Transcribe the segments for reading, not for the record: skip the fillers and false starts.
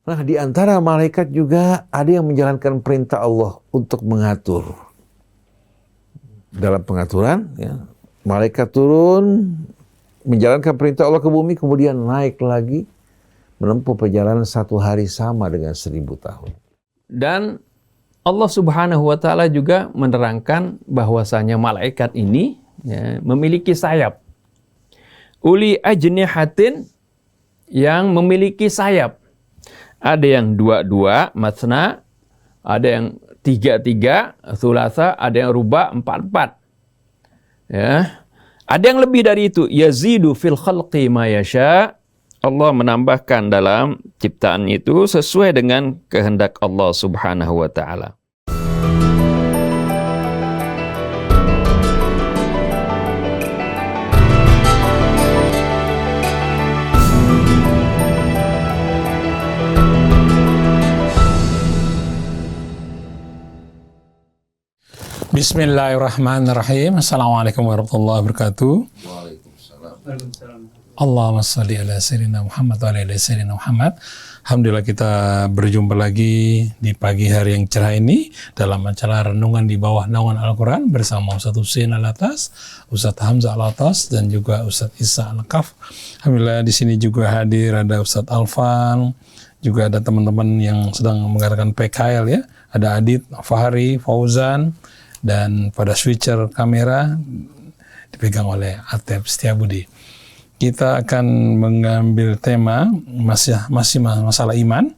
Nah, di antara malaikat juga ada yang menjalankan perintah Allah untuk mengatur. Dalam pengaturan, ya, malaikat turun, menjalankan perintah Allah ke bumi, kemudian naik lagi, menempuh perjalanan 1 hari sama dengan 1000 tahun. Dan Allah Subhanahu wa Ta'ala juga menerangkan bahwasanya malaikat ini ya, memiliki sayap. Uli ajnihatin, yang memiliki sayap. Ada yang 2-2, matsna, ada yang 3-3, thulatha, ada yang ruba, 4-4. Ya. Ada yang lebih dari itu, yazidu fil khalqi ma yasha. Allah menambahkan dalam ciptaan itu sesuai dengan kehendak Allah Subhanahu wa Ta'ala. Bismillahirrahmanirrahim. Assalamualaikum warahmatullahi wabarakatuh. Waalaikumsalam. Allahumma salli ala sayyidina Muhammad wa ala ali sayyidina Muhammad. Alhamdulillah kita berjumpa lagi di pagi hari yang cerah ini dalam acara renungan di bawah naungan Al-Quran bersama Ustaz Husain Alatas, Ustaz Hamzah Alatas, dan juga Ustaz Isa Al-Kaf. Alhamdulillah di sini juga hadir ada Ustaz Alfan, juga ada teman-teman yang sedang mengadakan PKL ya. Ada Adit, Fahri, Fauzan, dan pada switcher kamera dipegang oleh Atep Setiabudi. Kita akan mengambil tema masih masalah iman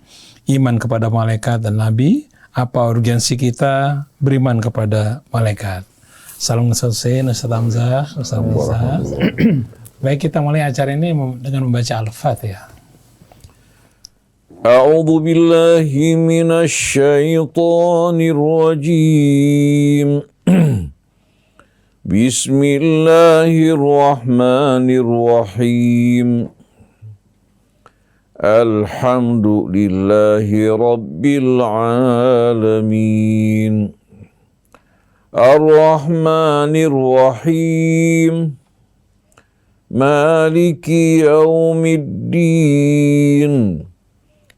kepada malaikat dan nabi. Apa urgensi kita beriman kepada malaikat? Salam Ustaz Husain, Ustaz Hamzah, Ustaz Musa. Baik, kita mulai acara ini dengan membaca Al-Fatihah. A'udzu billahi minasy syaithanir rajim. Bismillahirrahmanirrahim. Alhamdulillahi rabbil alamin. Ar-Rahmanir Rahim. Maliki yaumiddin.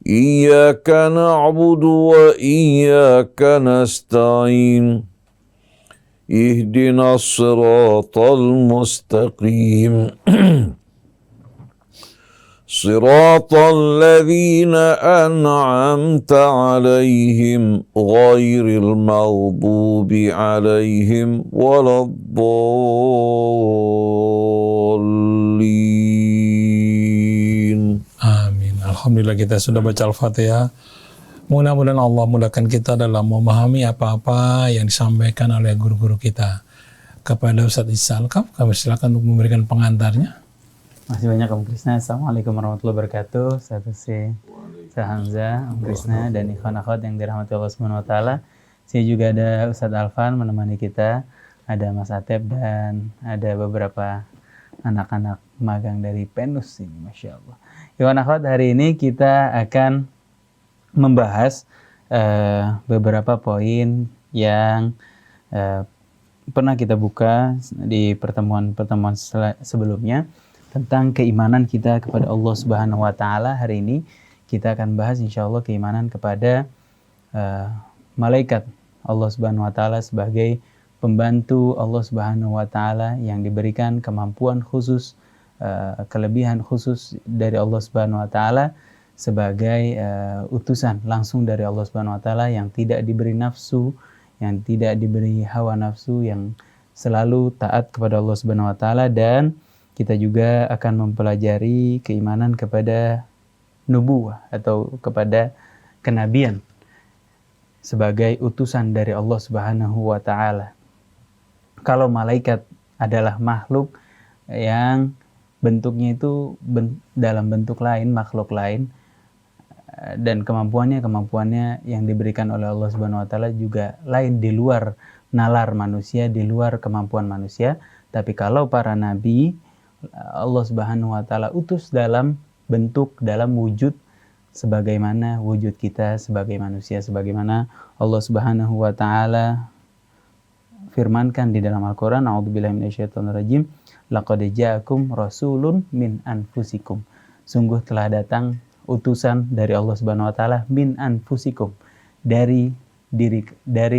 Iyyaka na'budu wa iyyaka nasta'in. Ihdinas siratal mustaqim. Siratal ladzina an'amta 'alaihim ghairil maghdubi 'alaihim waladdallin. Amin. Alhamdulillah kita sudah baca Al-Fatihah. Mudah-mudahan Allah mudahkan kita dalam memahami apa-apa yang disampaikan oleh guru-guru kita. Kepada Ustaz Isa Al-Kaf, kami silakan untuk memberikan pengantarnya. Masih banyak Om Krisna. Assalamualaikum warahmatullahi wabarakatuh. Ustaz Husain, Ustaz Hamzah, Om Krisna, dan ikhwan akhwat yang dirahmati Allah Subhanahu wa Ta'ala. Saya juga ada Ustaz Alfan menemani kita, ada Mas Atep, dan ada beberapa anak-anak magang dari Penus ini, Masya Allah. Ikhwan akhwat, hari ini kita akan membahas beberapa poin yang pernah kita buka di pertemuan-pertemuan sebelumnya tentang keimanan kita kepada Allah Subhanahu wa Ta'ala. Hari ini kita akan bahas insya Allah keimanan kepada malaikat Allah Subhanahu wa Ta'ala sebagai pembantu Allah Subhanahu wa Ta'ala yang diberikan kemampuan khusus, kelebihan khusus dari Allah Subhanahu wa Ta'ala sebagai utusan langsung dari Allah Subhanahu wa Ta'ala yang tidak diberi nafsu, yang tidak diberi hawa nafsu, yang selalu taat kepada Allah Subhanahu wa Ta'ala. Dan kita juga akan mempelajari keimanan kepada nubuwah atau kepada kenabian sebagai utusan dari Allah Subhanahu wa Ta'ala. Kalau malaikat adalah makhluk yang bentuknya itu dalam bentuk lain, makhluk lain, dan kemampuannya yang diberikan oleh Allah Subhanahu wa Ta'ala juga lain, di luar nalar manusia, di luar kemampuan manusia. Tapi kalau para nabi Allah Subhanahu wa Ta'ala utus dalam bentuk, dalam wujud sebagaimana wujud kita sebagai manusia, sebagaimana Allah Subhanahu wa Ta'ala firmankan di dalam Al-Qur'an, a'udzubillahi minasyaitonirrajim, laqad ja'akum rasulun min anfusikum. Sungguh telah datang utusan dari Allah Subhanahu wa taala, min anfusikum, dari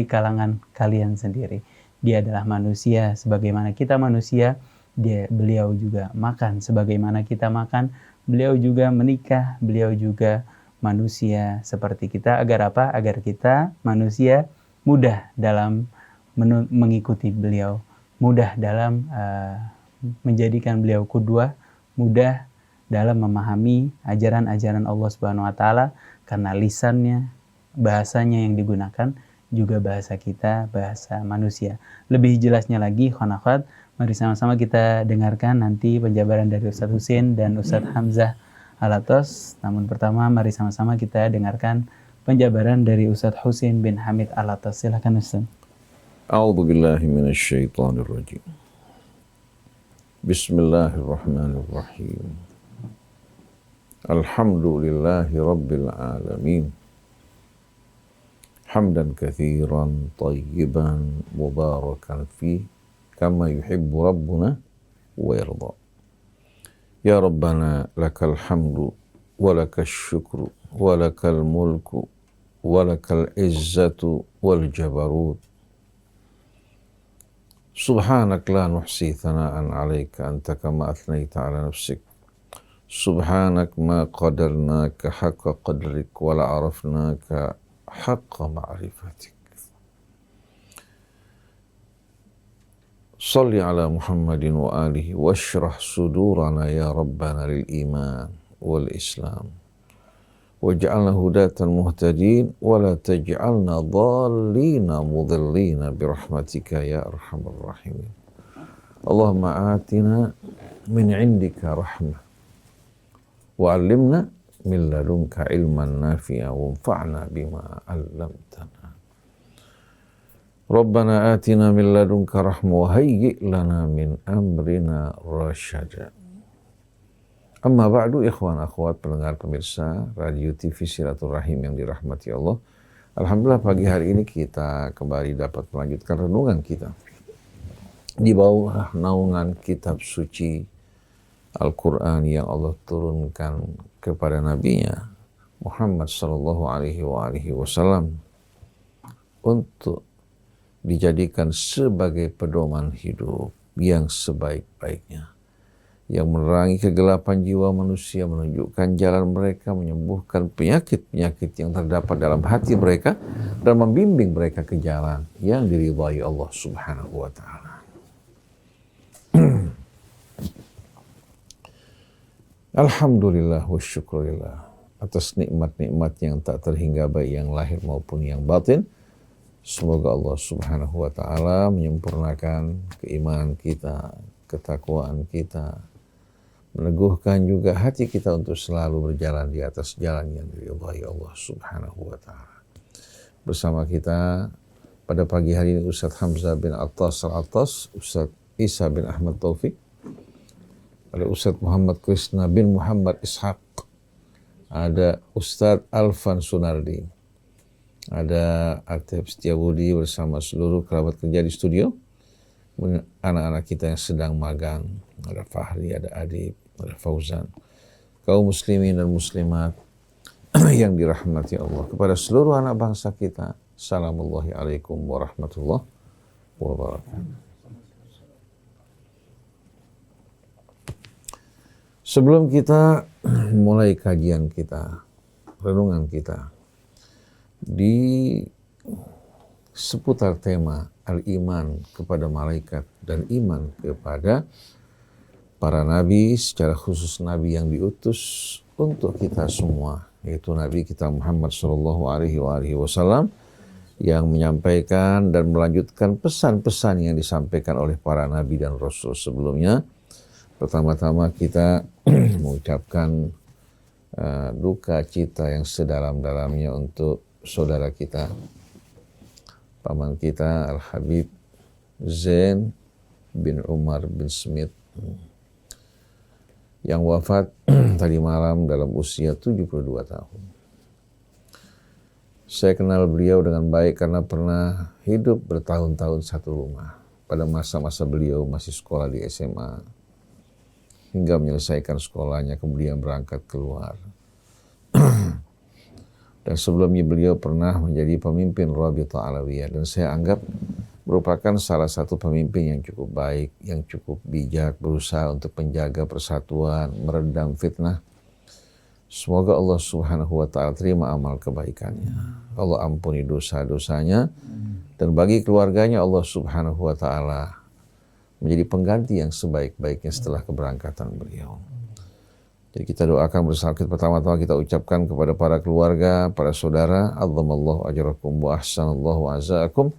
kalangan kalian sendiri. Dia adalah manusia sebagaimana kita manusia, beliau juga makan sebagaimana kita makan, beliau juga menikah, beliau juga manusia seperti kita. Agar apa? Agar kita manusia mudah dalam mengikuti beliau, mudah dalam menjadikan beliau qudwah, mudah dalam memahami ajaran-ajaran Allah Subhanahu wa taala, karena lisannya, bahasanya yang digunakan juga bahasa kita, bahasa manusia. Lebih jelasnya lagi, khonafat, mari sama-sama kita dengarkan nanti penjabaran dari Ustadz Husin dan Ustadz Hamzah Alatos. Namun pertama mari sama-sama kita dengarkan penjabaran dari Ustadz Husin bin Hamid Alatos. Silakan Ustadz. A'udzu billahi minasyaitonir rajim. Bismillahirrahmanirrahim. Alhamdulillahi rabbil alamin. Hamdan katsiran tayyiban mubarakan fi kama yuhibbu rabbuna wa yarda. Ya Rabbana lakal hamdu wa lakal syukru wa lakal mulku wa lakal izzatu wal jabarut. Subhanak la nuhsi thana'an 'alaika anta kama athnaita 'ala nafsik. Subhanak ma qadarnaka haqqa qadrik wa la 'arafnaka haqqa ma'rifatik. Salli ala Muhammadin wa alihi washrah sudurana ya Rabbana lil iman wal Islam. Waj'alna hudatan muhtadin wa la taj'alna dhallina mudhillina birahmatika ya arhamar rahimin. Allahumma atina min indika rahmah wa 'allimna min ladunka ilman nafi'a wanfa'na bima 'allamtana. Rabbana atina min ladunka rahmah wa hayyi' lana min amrina rasyada. Amma ba'du, ikhwan akhwat pendengar pemirsa Radio TV Silaturahim yang dirahmati Allah. Alhamdulillah pagi hari ini kita kembali dapat melanjutkan renungan kita di bawah naungan kitab suci Al-Quran yang Allah turunkan kepada Nabi-Nya Muhammad sallallahu alaihi wasallam untuk dijadikan sebagai pedoman hidup yang sebaik-baiknya, yang menerangi kegelapan jiwa manusia, menunjukkan jalan mereka, menyembuhkan penyakit-penyakit yang terdapat dalam hati mereka, dan membimbing mereka ke jalan yang diridhai Allah Subhanahu wa ta'ala. Alhamdulillah wa syukurillah atas nikmat-nikmat yang tak terhingga baik yang lahir maupun yang batin. Semoga Allah Subhanahu wa ta'ala menyempurnakan keimanan kita, ketakwaan kita, meneguhkan juga hati kita untuk selalu berjalan di atas jalan yang diridhai Allah Subhanahu wa ta'ala. Bersama kita pada pagi hari ini Ustadz Hamzah bin Atas Al-Atas, Ustadz Isa bin Ahmad Taufik, ada Ustadz Muhammad Krishna bin Muhammad Ishaq, ada Ustadz Alfan Sunardi, ada Atep Setiabudi bersama seluruh kerabat kerja di studio, anak-anak kita yang sedang magang, ada Fahri, ada Adib, ada Fauzan, kaum muslimin dan muslimat yang dirahmati Allah. Kepada seluruh anak bangsa kita, Assalamualaikum alaikum warahmatullahi wabarakatuh. Sebelum kita mulai kajian kita, renungan kita di seputar tema al-iman kepada malaikat dan iman kepada para nabi, secara khusus nabi yang diutus untuk kita semua, yaitu Nabi kita Muhammad sallallahu alaihi wasallam, yang menyampaikan dan melanjutkan pesan-pesan yang disampaikan oleh para nabi dan rasul sebelumnya. Pertama-tama kita mengucapkan duka cita yang sedalam-dalamnya untuk saudara kita, paman kita Al-Habib Zain bin Umar bin Smith yang wafat tadi malam dalam usia 72 tahun. Saya kenal beliau dengan baik karena pernah hidup bertahun-tahun satu rumah pada masa-masa beliau masih sekolah di SMA, hingga menyelesaikan sekolahnya kemudian berangkat keluar. Dan sebelumnya beliau pernah menjadi pemimpin Rabithah Alawiyah. Dan saya anggap merupakan salah satu pemimpin yang cukup baik, yang cukup bijak, berusaha untuk menjaga persatuan, meredam fitnah. Semoga Allah Subhanahu wa Ta'ala terima amal kebaikannya. Allah ampuni dosa-dosanya. Dan bagi keluarganya Allah Subhanahu wa Ta'ala menjadi pengganti yang sebaik-baiknya setelah keberangkatan beliau. Jadi kita doakan bersama. Pertama-tama kita ucapkan kepada para keluarga, para saudara, azzamallahu ajrakum wa ahsanallahu azaakum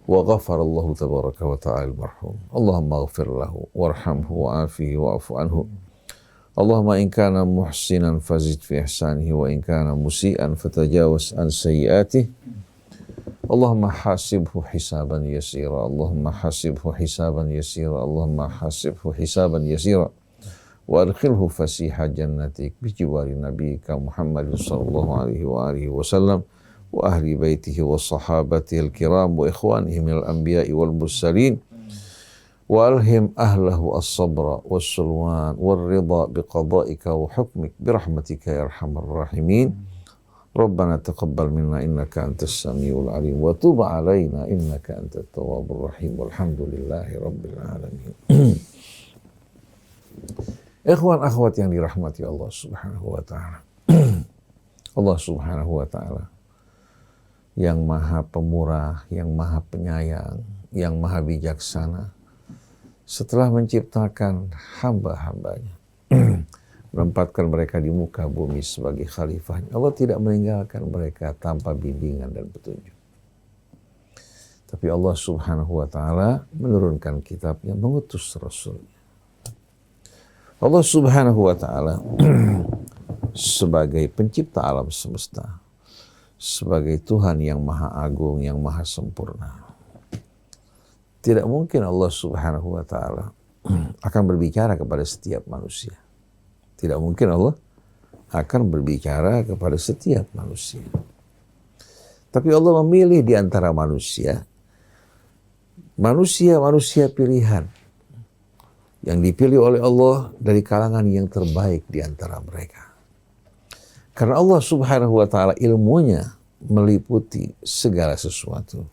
wa ghafarallahu tabaraka wa ta'ala al-marhum. Allahumma ghafir lahu warhamhu wa'afihi wa'afu anhu. Allahumma in kana muhsinan fazid fi ihsanihi wa in kana musian fatajawaz an sayyi'atihi. Allahumma hasibhu hisaban yasira. Allahumma hasibhu hisaban yasira. Allahumma hasibhu hisaban yasira. Wa adkhilhu fasiha jannatik bijiwari nabiyika Muhammad sallallahu alaihi wa alihi wasallam wa ahli baitihi wa sahabatihi al-kiram wa ikhwanihi minal anbiya'i wal mursalin. Wa alhim ahlahu as-sabra was-sulwan wal-ridha biqada'ika wa hukmik birahmatika ya arhamar rahimin. Rabbana taqabbal minna innaka antas samiul alim wa tub alaina innaka antat tawwabur rahim walhamdulillahi rabbil alamin. Ikhwan akhwat yang dirahmati Allah Subhanahu wa Ta'ala. Allah Subhanahu wa Ta'ala yang maha pemurah, yang maha penyayang, yang maha bijaksana, setelah menciptakan hamba-hambanya, menempatkan mereka di muka bumi sebagai khalifahnya, Allah tidak meninggalkan mereka tanpa bimbingan dan petunjuk. Tapi Allah Subhanahu wa Ta'ala menurunkan kitabnya, mengutus Rasulnya. Allah Subhanahu wa Ta'ala sebagai pencipta alam semesta, sebagai Tuhan yang maha agung, yang maha sempurna, tidak mungkin Allah Subhanahu wa Ta'ala akan berbicara kepada setiap manusia. Tidak mungkin Allah akan berbicara kepada setiap manusia. Tapi Allah memilih di antara manusia pilihan yang dipilih oleh Allah dari kalangan yang terbaik di antara mereka. Karena Allah Subhanahu wa Ta'ala ilmunya meliputi segala sesuatu.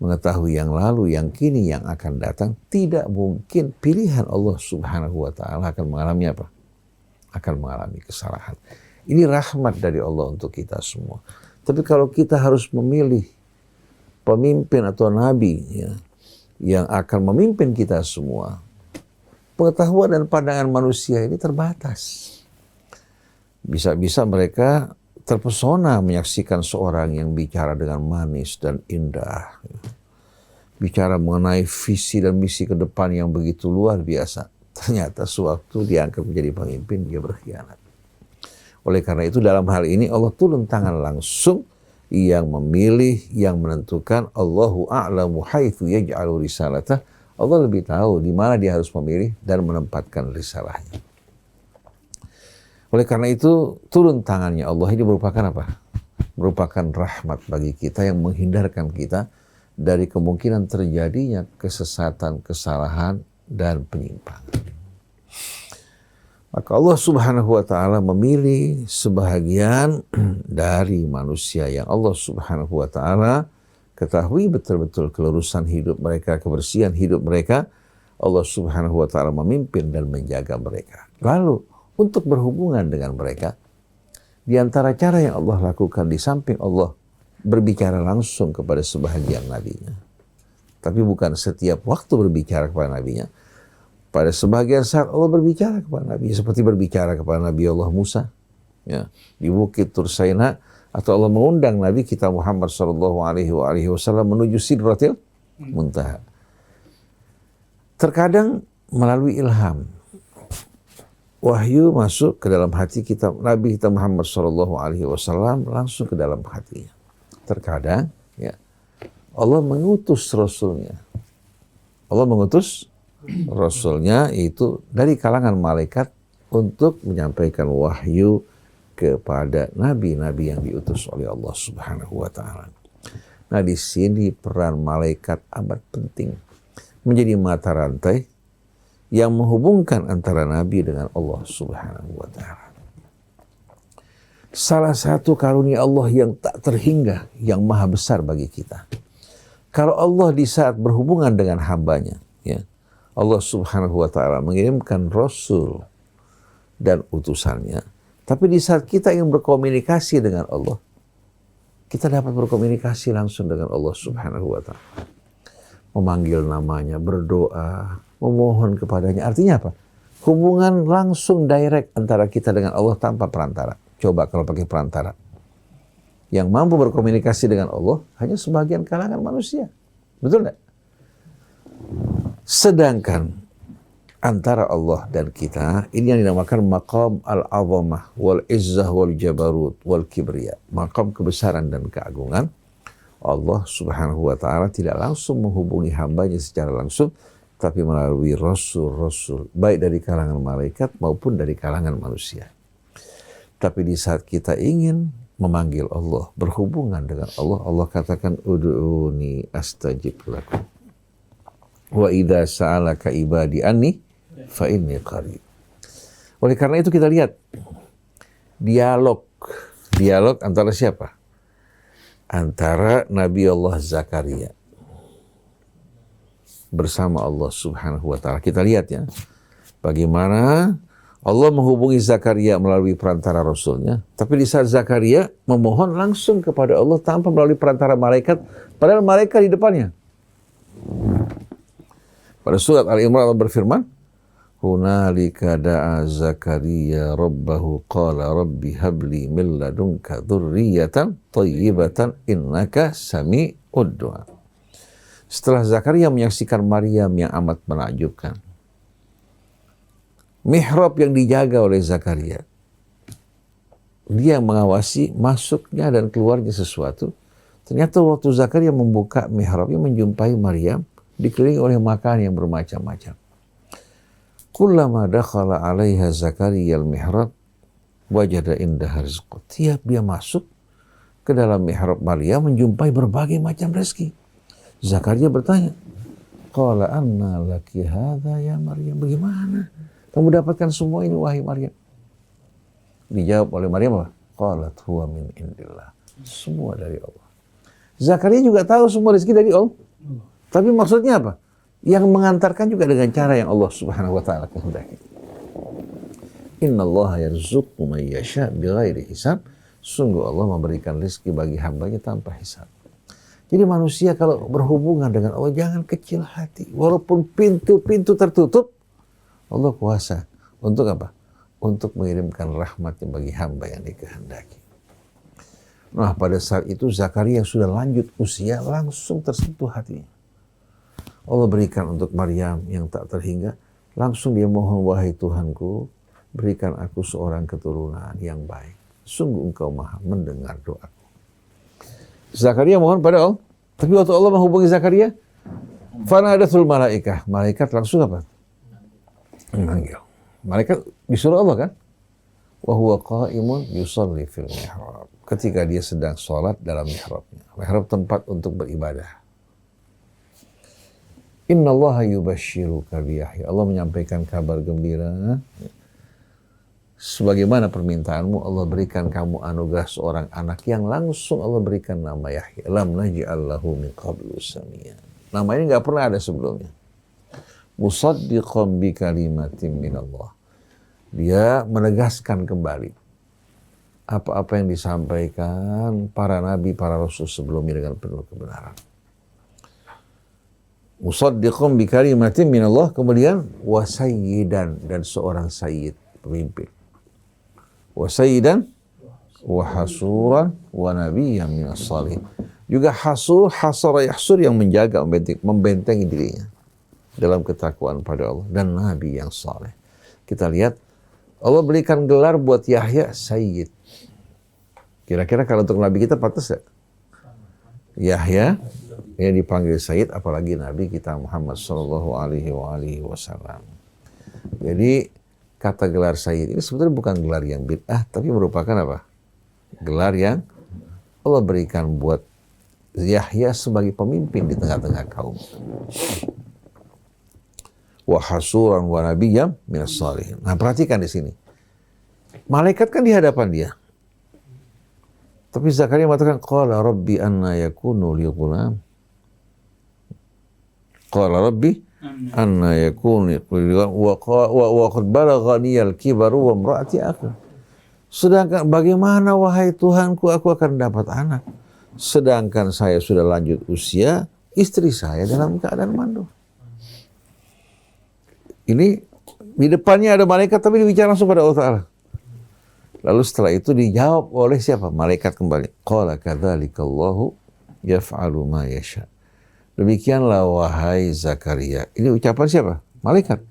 Mengetahui yang lalu, yang kini, yang akan datang. Tidak mungkin pilihan Allah Subhanahu wa Ta'ala akan mengalami apa? Akan mengalami kesalahan. Ini rahmat dari Allah untuk kita semua. Tapi kalau kita harus memilih pemimpin atau nabi ya, yang akan memimpin kita semua, pengetahuan dan pandangan manusia ini terbatas. Bisa-bisa mereka terpesona menyaksikan seorang yang bicara dengan manis dan indah. Bicara mengenai visi dan misi ke depan yang begitu luar biasa. Ternyata sewaktu diangkat menjadi pemimpin, dia berkhianat. Oleh karena itu dalam hal ini Allah turun tangan langsung, yang memilih, yang menentukan. Allahu a'lamu haitsu yaj'alu risalatah. Allah lebih tahu di mana dia harus memilih dan menempatkan risalahnya. Oleh karena itu turun tangannya Allah ini merupakan apa? Merupakan rahmat bagi kita yang menghindarkan kita dari kemungkinan terjadinya kesesatan, kesalahan, dan penyimpangan. Maka Allah Subhanahu wa Ta'ala memilih sebahagian dari manusia yang Allah Subhanahu wa Ta'ala ketahui betul-betul kelurusan hidup mereka, kebersihan hidup mereka. Allah Subhanahu wa Ta'ala memimpin dan menjaga mereka. Lalu untuk berhubungan dengan mereka, di antara cara yang Allah lakukan, di samping Allah berbicara langsung kepada sebahagian nabinya, tapi bukan setiap waktu berbicara kepada nabinya. Pada sebagian saat Allah berbicara kepada nabi, seperti berbicara kepada Nabi Allah Musa ya, di Bukit Tursaina, atau Allah mengundang Nabi kita Muhammad sallallahu alaihi wasallam menuju Sidratil Muntaha. Terkadang melalui ilham, wahyu masuk ke dalam hati kita, Nabi kita Muhammad sallallahu alaihi wasallam langsung ke dalam hatinya. Terkadang ya, Allah mengutus Rasulnya. Allah mengutus Rasulnya itu dari kalangan malaikat untuk menyampaikan wahyu kepada nabi-nabi yang diutus oleh Allah Subhanahu wa Ta'ala. Nah, di sini peran malaikat amat penting, menjadi mata rantai yang menghubungkan antara nabi dengan Allah Subhanahu wa Ta'ala. salah satu karunia Allah yang tak terhingga, yang maha besar bagi kita. Kalau Allah di saat berhubungan dengan hambanya, ya, Allah subhanahu wa ta'ala mengirimkan Rasul dan utusannya. Tapi di saat kita ingin berkomunikasi dengan Allah, kita dapat berkomunikasi langsung dengan Allah subhanahu wa ta'ala. Memanggil namanya, berdoa, memohon kepadanya. Artinya apa? Hubungan langsung direct antara kita dengan Allah tanpa perantara. Coba kalau pakai perantara. Yang mampu berkomunikasi dengan Allah hanya sebagian kalangan manusia. Betul tidak? Sedangkan antara Allah dan kita, ini yang dinamakan maqam al-azamah wal izzah wal jabarut wal kibriya. Maqam kebesaran dan keagungan. Allah subhanahu wa ta'ala tidak langsung menghubungi hambanya secara langsung, tapi melalui rasul-rasul, baik dari kalangan malaikat maupun dari kalangan manusia. Tapi di saat kita ingin memanggil Allah, berhubungan dengan Allah, Allah katakan, ud'uni astajib lakum. Wa idza sa'alaka ibadi anni fa inni qarib. Oleh karena itu kita lihat dialog antara siapa? Antara Nabi Allah Zakaria bersama Allah subhanahu wa ta'ala. Kita lihat ya, bagaimana Allah menghubungi Zakaria melalui perantara Rasulnya. Tapi di saat Zakaria memohon langsung kepada Allah tanpa melalui perantara malaikat, padahal malaikat di depannya. Pada surat Al-Imran Allah berfirman, hunalika da'a Zakaria rabbahu qala rabbi habli min ladunka dzurriyyatan thayyibatan innaka sami'ud du'a. Setelah Zakaria menyaksikan Maryam yang amat menakjubkan, mihrab yang dijaga oleh Zakaria, dia yang mengawasi masuknya dan keluarnya sesuatu. Ternyata waktu Zakaria membuka mihrabnya, menjumpai Maryam dikelilingi oleh makanan yang bermacam-macam. Kullama dakhala 'alaiha Zakaria al-mihrab wajada indaha rizqa. Tiap dia masuk ke dalam mihrab Maryam, menjumpai berbagai macam rezeki. Zakaria bertanya, qala anna laki hadza ya Maryam? Bagaimana kamu dapatkan semua ini wahai Maryam? Dijawab oleh Maryam apa? Qalat huwa min indillah. Semua dari Allah. Zakaria juga tahu semua rezeki dari Allah. Tapi maksudnya apa? Yang mengantarkan juga dengan cara yang Allah subhanahu wa ta'ala kehendaki. Innallaha yarzuqu man yasha' bighairi hisab. Sungguh Allah memberikan rezeki bagi hambanya tanpa hisab. Jadi manusia kalau berhubungan dengan Allah jangan kecil hati. Walaupun pintu-pintu tertutup, Allah kuasa. Untuk apa? Untuk mengirimkan rahmatnya bagi hamba yang dikehendaki. Nah, pada saat itu Zakaria yang sudah lanjut usia langsung tersentuh hatinya. Allah berikan untuk Maryam yang tak terhingga. Langsung dia mohon, wahai Tuhanku, berikan aku seorang keturunan yang baik. Sungguh engkau maha mendengar doaku. Zakaria mohon pada Allah. Tapi waktu Allah menghubungi Zakaria, fanadatul malaikah. Malaikat langsung apa? Memanggil. Malaikat disuruh Allah kan? Wa huwa qa'imun yusalli fil mihrab. Ketika dia sedang sholat dalam mihrabnya. Mihrab tempat untuk beribadah. Innallaha yubashshiruka bi Yahya. Allah menyampaikan kabar gembira. Sebagaimana permintaanmu, Allah berikan kamu anugerah seorang anak yang langsung Allah berikan nama Yahya. Lam naj'al lahu min qablu samiyya. Nama ini nggak pernah ada sebelumnya. Musaddiqan bi kalimatin minallah. Dia menegaskan kembali apa-apa yang disampaikan para nabi, para rasul sebelumnya dengan penuh kebenaran. Musaddiqan bi kalimatin minallah, kemudian wa sayyidan, dan seorang sayyid, pemimpin. Wa sayyidan wa hasuran wa nabiyyan minas salihin. Juga hasur, hasara yahsur, yang menjaga, membentengi dirinya dalam ketakwaan pada Allah, dan nabi yang saleh. Kita lihat Allah berikan gelar buat Yahya sayyid. Kira-kira kalau untuk nabi kita pantas ya? Yahya yang dipanggil sayyid, apalagi nabi kita Muhammad sallallahu alaihi wasallam. Jadi kata gelar sayyid ini sebetulnya bukan gelar yang bid'ah, tapi merupakan apa? Gelar yang Allah berikan buat Yahya sebagai pemimpin di tengah-tengah kaum. Wa hasuran wa nabiyyam minas salihin. Nah, perhatikan di sini. Malaikat kan di hadapan dia. Tapi Zakaria mengatakan, qala rabbi anna yakunu li ghulam. Qala rabbi anna yakunu li ghulam wa qad balaghani al-kibaru wa imra'ati akhir. Sedangkan bagaimana wahai Tuhanku aku akan dapat anak, sedangkan saya sudah lanjut usia, istri saya dalam keadaan mandul. Ini di depannya ada malaikat tapi dibicara langsung pada Allah Ta'ala. Lalu setelah itu dijawab oleh siapa? Malaikat kembali. Qala kadzalikallahu yaf'alu ma yasha. Demikianlah wahai Zakaria. Ini ucapan siapa? Malaikat.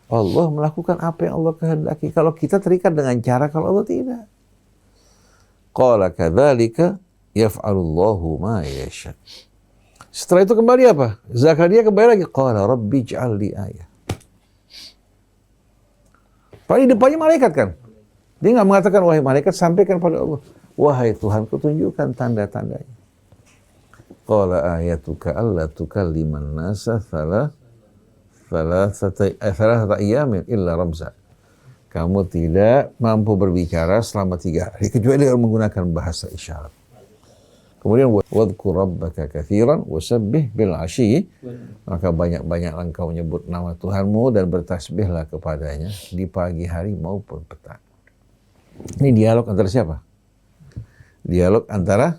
Allah melakukan apa yang Allah kehendaki. Kalau kita terikat dengan cara, kalau Allah tidak. Qala kadzalika yaf'alullahu ma yasha. Setelah itu kembali apa? Zakaria kembali lagi. Qala rabbi ij'al li ayah. Paling depannya malaikat kan? Dia nggak mengatakan, wahai malaikat, sampaikan pada Allah. Wahai Tuhanku, tunjukkan tanda-tandanya. Qala ayatuka alla tukalliman nasa thalathata ayyamin illa ramza. Kamu tidak mampu berbicara selama 3 hari, kecuali dengan menggunakan bahasa isyarat. Kemudian, wadhkur rabbaka katsiran wasabbih bil 'ashyi. Maka banyak-banyaklah engkau menyebut nama Tuhanmu dan bertasbihlah kepadanya di pagi hari maupun petang. Ini dialog antara siapa? Dialog antara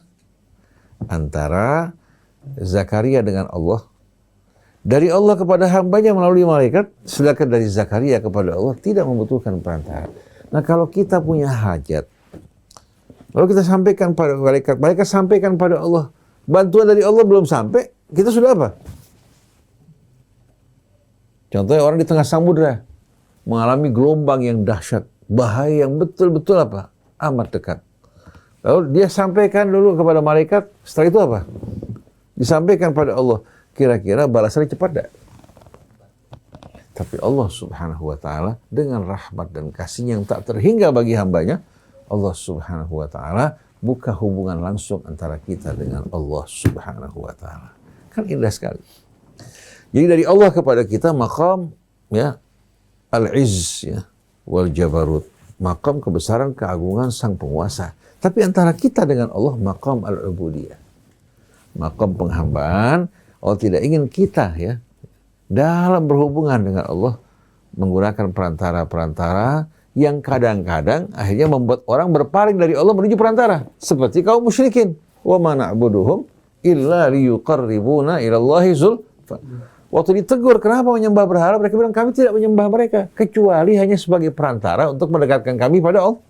Zakaria dengan Allah. Dari Allah kepada hambanya melalui malaikat, sedangkan dari Zakaria kepada Allah tidak membutuhkan perantara. Nah, kalau kita punya hajat, lalu kita sampaikan pada malaikat, malaikat sampaikan pada Allah, bantuan dari Allah belum sampai, kita sudah apa? Contohnya orang di tengah samudera mengalami gelombang yang dahsyat, bahaya yang betul-betul apa? Amat dekat. Lalu dia sampaikan dulu kepada malaikat, setelah itu apa? Disampaikan pada Allah. Kira-kira balasannya cepat tidak? Tapi Allah Subhanahu wa Ta'ala dengan rahmat dan kasih yang tak terhingga bagi hambanya, Allah Subhanahu wa Ta'ala buka hubungan langsung antara kita dengan Allah Subhanahu wa Ta'ala. Kan indah sekali. Jadi dari Allah kepada kita maqam ya al-izz ya wal jabarut, maqam kebesaran keagungan sang penguasa. Tapi antara kita dengan Allah maqam al-ubudiyah, maqam penghambaan. Allah tidak ingin kita ya dalam berhubungan dengan Allah menggunakan perantara-perantara yang kadang-kadang akhirnya membuat orang berpaling dari Allah menuju perantara, seperti kaum musyrikin. Wa ma na'buduhum illa liyuqarribuna ila Allahi zulfa. Waktu ditegur kenapa menyembah berhala, mereka bilang kami tidak menyembah mereka kecuali hanya sebagai perantara untuk mendekatkan kami pada Allah.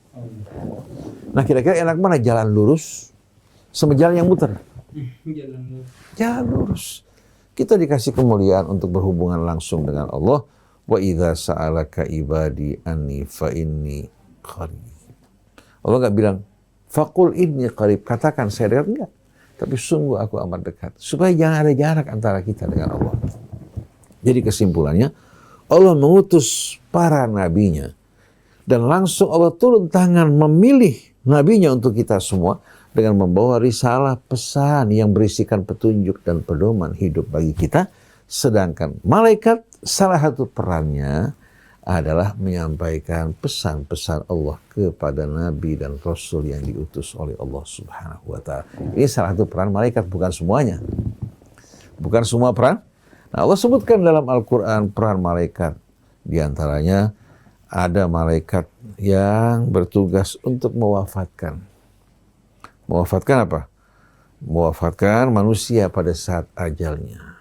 Nah, kira-kira enak mana, jalan lurus sama jalan yang muter? Jalan lurus. Kita dikasih kemuliaan untuk berhubungan langsung dengan Allah. Wa idza sa'alaka ibadi anni fa inni qarib. Allah enggak bilang faqul inni qarib, katakan saya dekat, enggak. Tapi sungguh aku amat dekat. Supaya jangan ada jarak antara kita dengan Allah. Jadi kesimpulannya, Allah mengutus para nabinya dan langsung Allah turun tangan memilih nabinya untuk kita semua dengan membawa risalah pesan yang berisikan petunjuk dan pedoman hidup bagi kita. Sedangkan malaikat salah satu perannya adalah menyampaikan pesan-pesan Allah kepada nabi dan rasul yang diutus oleh Allah Subhanahu wa Ta'ala. Ini salah satu peran malaikat, bukan semuanya. Bukan semua peran. Nah, Allah sebutkan dalam Al-Quran peran malaikat. Di antaranya ada malaikat yang bertugas untuk mewafatkan. Mewafatkan apa? Mewafatkan manusia pada saat ajalnya.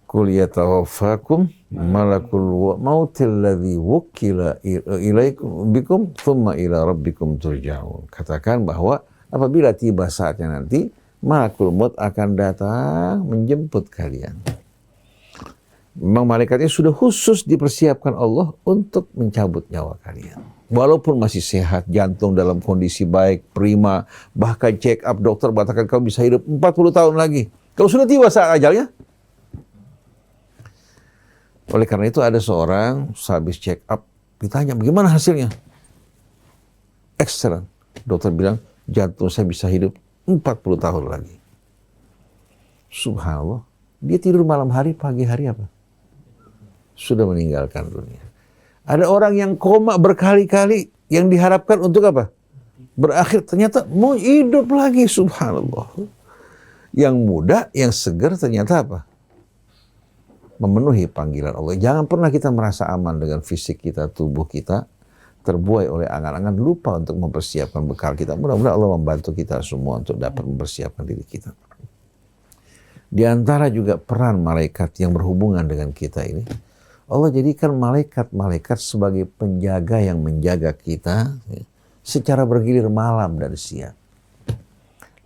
Qul yatawaffakum malakul mautil ladzi wukila ilaikum bikum thumma ila rabbikum turja'un. Katakan bahwa apabila tiba saatnya nanti, malakul maut akan datang menjemput kalian. Memang malaikatnya sudah khusus dipersiapkan Allah untuk mencabut nyawa kalian. Walaupun masih sehat, jantung dalam kondisi baik, prima, bahkan check up dokter mengatakan kamu bisa hidup 40 tahun lagi. Kalau sudah tiba saat ajalnya. Oleh karena itu ada seorang habis check up, ditanya bagaimana hasilnya? Excellent. Dokter bilang jantung saya bisa hidup 40 tahun lagi. Subhanallah. Dia tidur malam hari, pagi hari apa? Sudah meninggalkan dunia. Ada orang yang koma berkali-kali yang diharapkan untuk apa? Berakhir ternyata mau hidup lagi, subhanallah. Yang muda, yang segar ternyata apa? Memenuhi panggilan Allah. Jangan pernah kita merasa aman dengan fisik kita, tubuh kita, terbuai oleh angan-angan, lupa untuk mempersiapkan bekal kita. Mudah-mudahan Allah membantu kita semua untuk dapat mempersiapkan diri kita. Di antara juga peran malaikat yang berhubungan dengan kita ini, Allah jadikan malaikat-malaikat sebagai penjaga yang menjaga kita secara bergilir malam dan siang.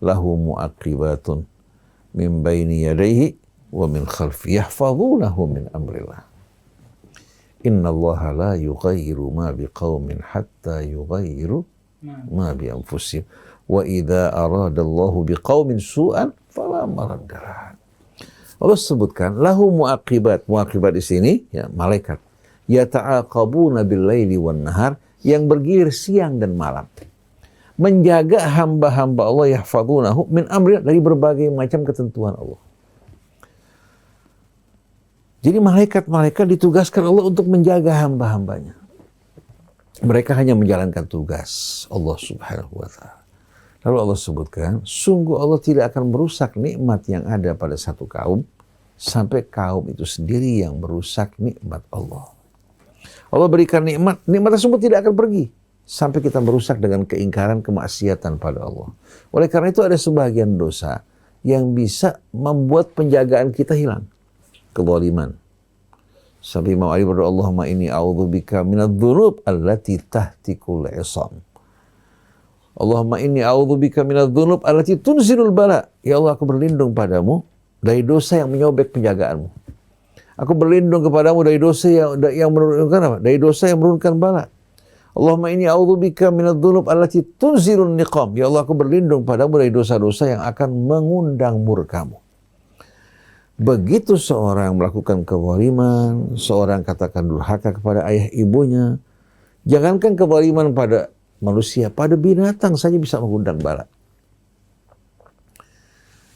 Lahu mu'aqibatun min baini yadayhi wa min khalfi yahfazunahu min amrillah. Inna Allah la yughayyiru ma biqaumin hatta yughayyiru ma bi anfusihim. Wa idza arada Allahu biqaumin su'an fala maraddalah. Allah sebutkan lahu muaqibat. Muaqibat di sini ya malaikat. Yata'aqabuna bil laili wan nahar, yang bergilir siang dan malam. Menjaga hamba-hamba Allah yahfazunahu min amri, dari berbagai macam ketentuan Allah. Jadi malaikat-malaikat ditugaskan Allah untuk menjaga hamba-hambanya. Mereka hanya menjalankan tugas Allah subhanahu wa ta'ala. Lalu Allah sebutkan, sungguh Allah tidak akan merusak nikmat yang ada pada satu kaum, sampai kaum itu sendiri yang merusak nikmat Allah. Allah berikan nikmat, nikmat tersebut tidak akan pergi, sampai kita merusak dengan keingkaran, kemaksiatan pada Allah. Oleh karena itu ada sebagian dosa yang bisa membuat penjagaan kita hilang. Kezaliman. Sampai Imam Ali berdoa, Allahumma inni a'udzubika minadz-dzunub allati tahtikul 'isam. Allahumma inni a'udzubika minadz-dzunub allati tunzilul bala. Ya Allah, aku berlindung padamu dari dosa yang menyobek penjagaanmu. Aku berlindung kepadamu dari dosa yang menurunkan apa? Dari dosa yang menurunkan bala. Allahumma inni a'udzubika minadz-dzunub allati tunzilun niqam. Ya Allah, aku berlindung padamu dari dosa-dosa yang akan mengundang murkamu. Begitu seorang melakukan kezaliman, seorang katakan durhaka kepada ayah ibunya, jangankan kezaliman pada manusia, pada binatang saja bisa mengundang bala.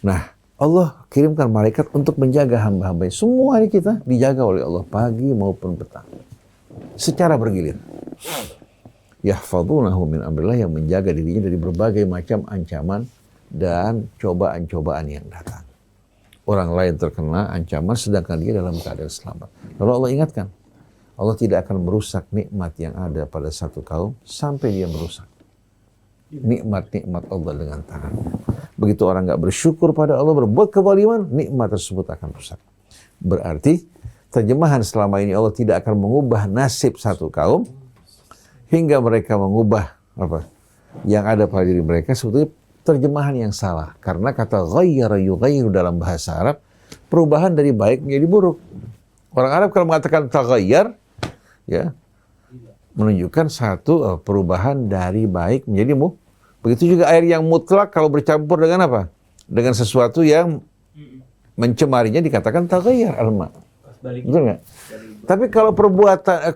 Nah, Allah kirimkan malaikat untuk menjaga hamba-hambanya. Semua ini kita dijaga oleh Allah pagi maupun petang, secara bergilir. Yahfazunahu min amrillah, yang menjaga dirinya dari berbagai macam ancaman dan cobaan-cobaan yang datang. Orang lain terkena ancaman sedangkan dia dalam keadaan selamat. Lalu Allah ingatkan, Allah tidak akan merusak nikmat yang ada pada satu kaum sampai dia merusak nikmat-nikmat Allah dengan tangannya. Begitu orang nggak bersyukur pada Allah, berbuat kezaliman, nikmat tersebut akan rusak. Berarti terjemahan selama ini Allah tidak akan mengubah nasib satu kaum hingga mereka mengubah apa yang ada pada diri mereka, sebetulnya terjemahan yang salah. Karena kata ghayyara yughayyiru dalam bahasa Arab, perubahan dari baik menjadi buruk. Orang Arab kalau mengatakan taghayyar, ya, menunjukkan satu perubahan dari baik menjadi buruk. Begitu juga air yang mutlak kalau bercampur dengan apa? Dengan sesuatu yang mencemarinya dikatakan taghayyar al-ma. Betul nggak? Tapi kalau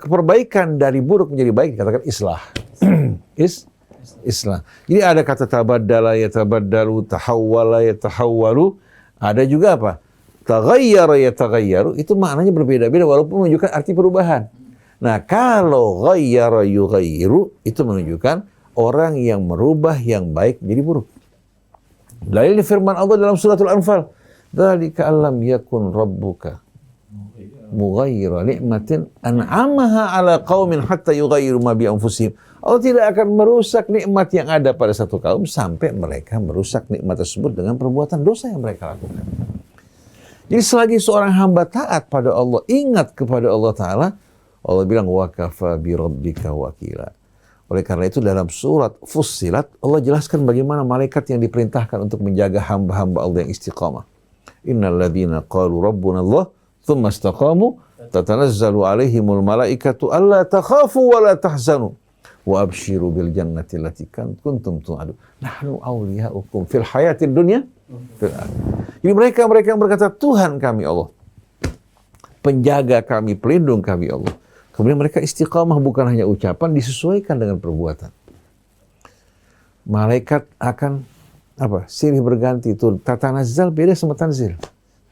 perbaikan dari buruk menjadi baik dikatakan islah. Islah. Jadi ada kata tabaddala yatabaddalu, tahawwala yatahawwalu. Ada juga apa? Taghayyara yataghayyaru. Itu maknanya berbeda-beda walaupun menunjukkan arti perubahan. Nah, kalau ghayyara yughayyiru itu menunjukkan orang yang merubah yang baik menjadi buruk. Dalil firman Allah dalam suratul Anfal, dzalika allam yakun rabbuka mughayyira ni'matin an'amaha 'ala qaumin hatta yughayyiru ma bi anfusihim. Allah tidak akan merusak nikmat yang ada pada satu kaum sampai mereka merusak nikmat tersebut dengan perbuatan dosa yang mereka lakukan. Jadi selagi seorang hamba taat pada Allah, ingat kepada Allah Ta'ala, Allah bilang wa kafa bi rabbika wakila. Oleh karena itu dalam surat Fussilat Allah jelaskan bagaimana malaikat yang diperintahkan untuk menjaga hamba-hamba Allah yang istiqamah. Innal ladzina qalu rabbuna Allah tsumma istaqamu tatanazzalu alaihimul malaikatu alla takhafu wa la tahzanu wa abshiru bil jannati allati kuntum tu'adu nahnu awliya'ukum fil hayatid dunya. Jadi mereka yang berkata Tuhan kami Allah, penjaga kami, pelindung kami Allah. Kemudian mereka istiqamah, bukan hanya ucapan, disesuaikan dengan perbuatan. Malaikat akan apa? Silih berganti. Itu tatanazal beda sama tanzil.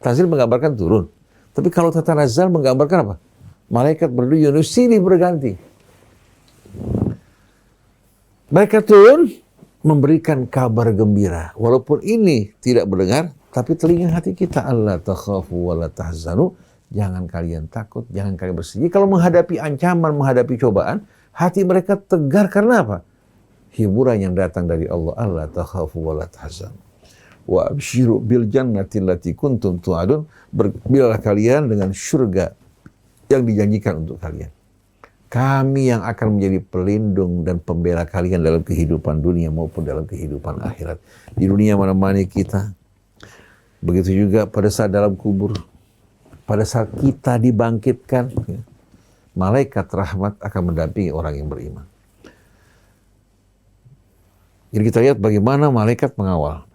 Tanzil menggambarkan turun. Tapi kalau tatanazal menggambarkan apa? Malaikat berduyun silih berganti. Mereka turun, memberikan kabar gembira. Walaupun ini tidak mendengar, tapi telinga hati kita. Allah takhafu wa la tahzanu. Jangan kalian takut, jangan kalian bersedih. Kalau menghadapi ancaman, menghadapi cobaan, hati mereka tegar karena apa? Hiburan yang datang dari Allah. Allah takhafu wa la tahzanu. Wa abshiru bil jannati allati kuntum tu'adun. Bergembiralah kalian dengan surga yang dijanjikan untuk kalian. Kami yang akan menjadi pelindung dan pembela kalian dalam kehidupan dunia maupun dalam kehidupan akhirat. Di dunia menemani kita. Begitu juga pada saat dalam kubur. Pada saat kita dibangkitkan, malaikat rahmat akan mendampingi orang yang beriman. Jadi kita lihat bagaimana malaikat mengawal.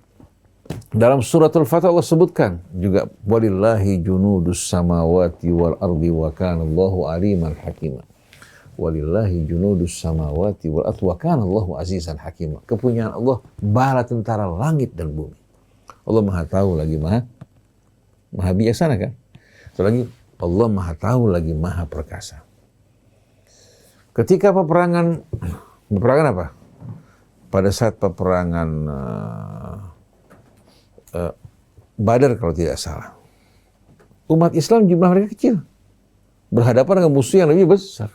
Dalam suratul Fatah Allah sebutkan juga walillahi junudus samawati wal ardi wa kana Allahu aliman hakima. Walillahi junudus samawati wal ardi wa kana Allahu azizan hakima. Kepunyaan Allah bala tentara langit dan bumi. Allah Maha tahu lagi Maha bijaksana kan? Satu lagi Allah Maha tahu lagi Maha perkasa. Ketika peperangan apa? Pada saat peperangan Badar kalau tidak salah. Umat Islam jumlah mereka kecil. Berhadapan dengan musuh yang lebih besar.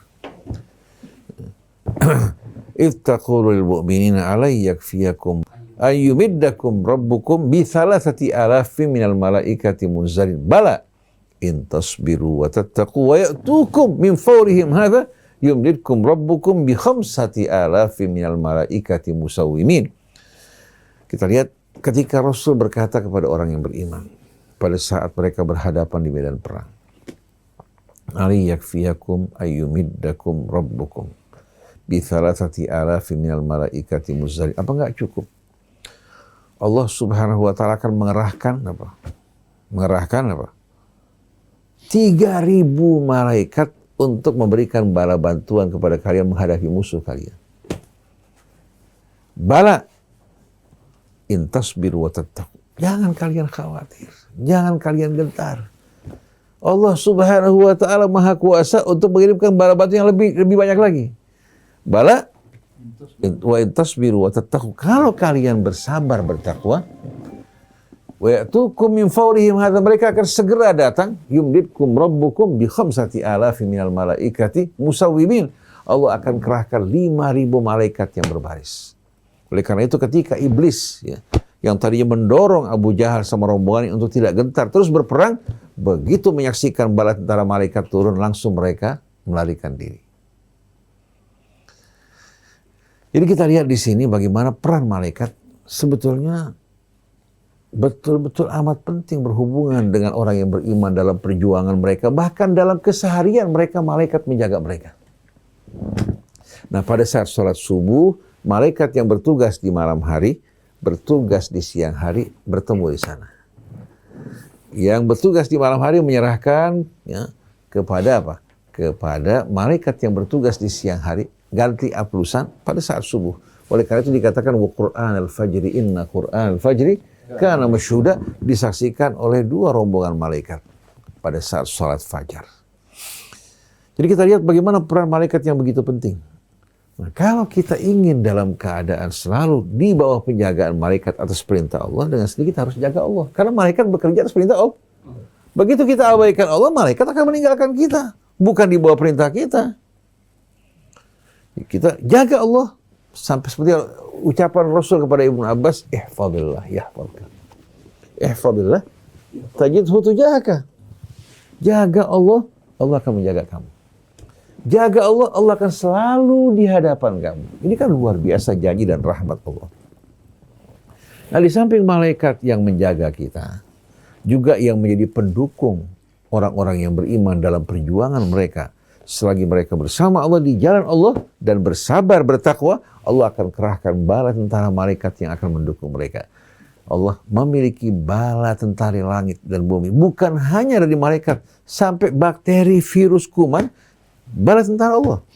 Ittaqulu lil mu'minina alai yakfiyakum ayyumiddakum rabbukum bi thalathati alafin minal malaikati munzalin. Bala in tasbiru wa tattaqu wa ya'tukum min fawrihim hadha yumdidkum rabbukum bi khamsati alafin minal malaikati musawwimin. Kita lihat ketika Rasul berkata kepada orang yang beriman pada saat mereka berhadapan di medan perang. Ali yakfiyakum ayyumiddakum rabbukum bi thalathati alafin minal malaikati munzalin. Apa enggak cukup? Allah Subhanahu wa taala akan mengerahkan apa? 3.000 malaikat untuk memberikan bala bantuan kepada kalian menghadapi musuh kalian. Bala in tasbiru wa tattaqu. Jangan kalian khawatir, jangan kalian gentar. Allah Subhanahu wa taala Maha Kuasa untuk mengirimkan bala bantuan yang lebih banyak lagi. Bala wa in tasbiru wa tattaqu. Kalau kalian bersabar bertakwa, wa ya'tukum min fawrihim hadza, mereka akan segera datang. Yumdidkum rabbukum bi khamsati alafin minal malaikati musawwimin. Allah akan kerahkan 5.000 malaikat yang berbaris. Oleh karena itu ketika iblis yang tadinya mendorong Abu Jahal sama rombongan untuk tidak gentar terus berperang, begitu menyaksikan bala tentara malaikat turun langsung mereka melarikan diri. Jadi kita lihat di sini bagaimana peran malaikat sebetulnya betul-betul amat penting berhubungan dengan orang yang beriman dalam perjuangan mereka, bahkan dalam keseharian mereka, malaikat menjaga mereka. Nah, pada saat sholat subuh, malaikat yang bertugas di malam hari, bertugas di siang hari, bertemu di sana. Yang bertugas di malam hari menyerahkan kepada apa? Kepada malaikat yang bertugas di siang hari, ganti aplusan pada saat subuh. Oleh karena itu dikatakan wa Qur'an al-fajri, inna Qur'an al-fajri kana masyhuda, disaksikan oleh 2 rombongan malaikat pada saat salat fajar. Jadi kita lihat bagaimana peran malaikat yang begitu penting. Nah, kalau kita ingin dalam keadaan selalu di bawah penjagaan malaikat atas perintah Allah, dengan sendiri kita harus jaga Allah. Karena malaikat bekerja atas perintah Allah. Begitu kita abaikan Allah, malaikat akan meninggalkan kita. Bukan di bawah perintah kita. Kita jaga Allah. Sampai seperti ucapan Rasul kepada Ibnu Abbas, ihfadillah yahfadka. Ihfadillah tajidhu tujahaka. Jaga Allah, Allah akan menjaga kamu. Jaga Allah, Allah akan selalu di hadapan kamu. Ini kan luar biasa janji dan rahmat Allah. Nah, di samping malaikat yang menjaga kita, juga yang menjadi pendukung orang-orang yang beriman dalam perjuangan mereka. Selagi mereka bersama Allah di jalan Allah dan bersabar bertakwa, Allah akan kerahkan bala tentara malaikat yang akan mendukung mereka. Allah memiliki bala tentara langit dan bumi. Bukan hanya dari malaikat, sampai bakteri, virus, kuman, bala tentara Allah.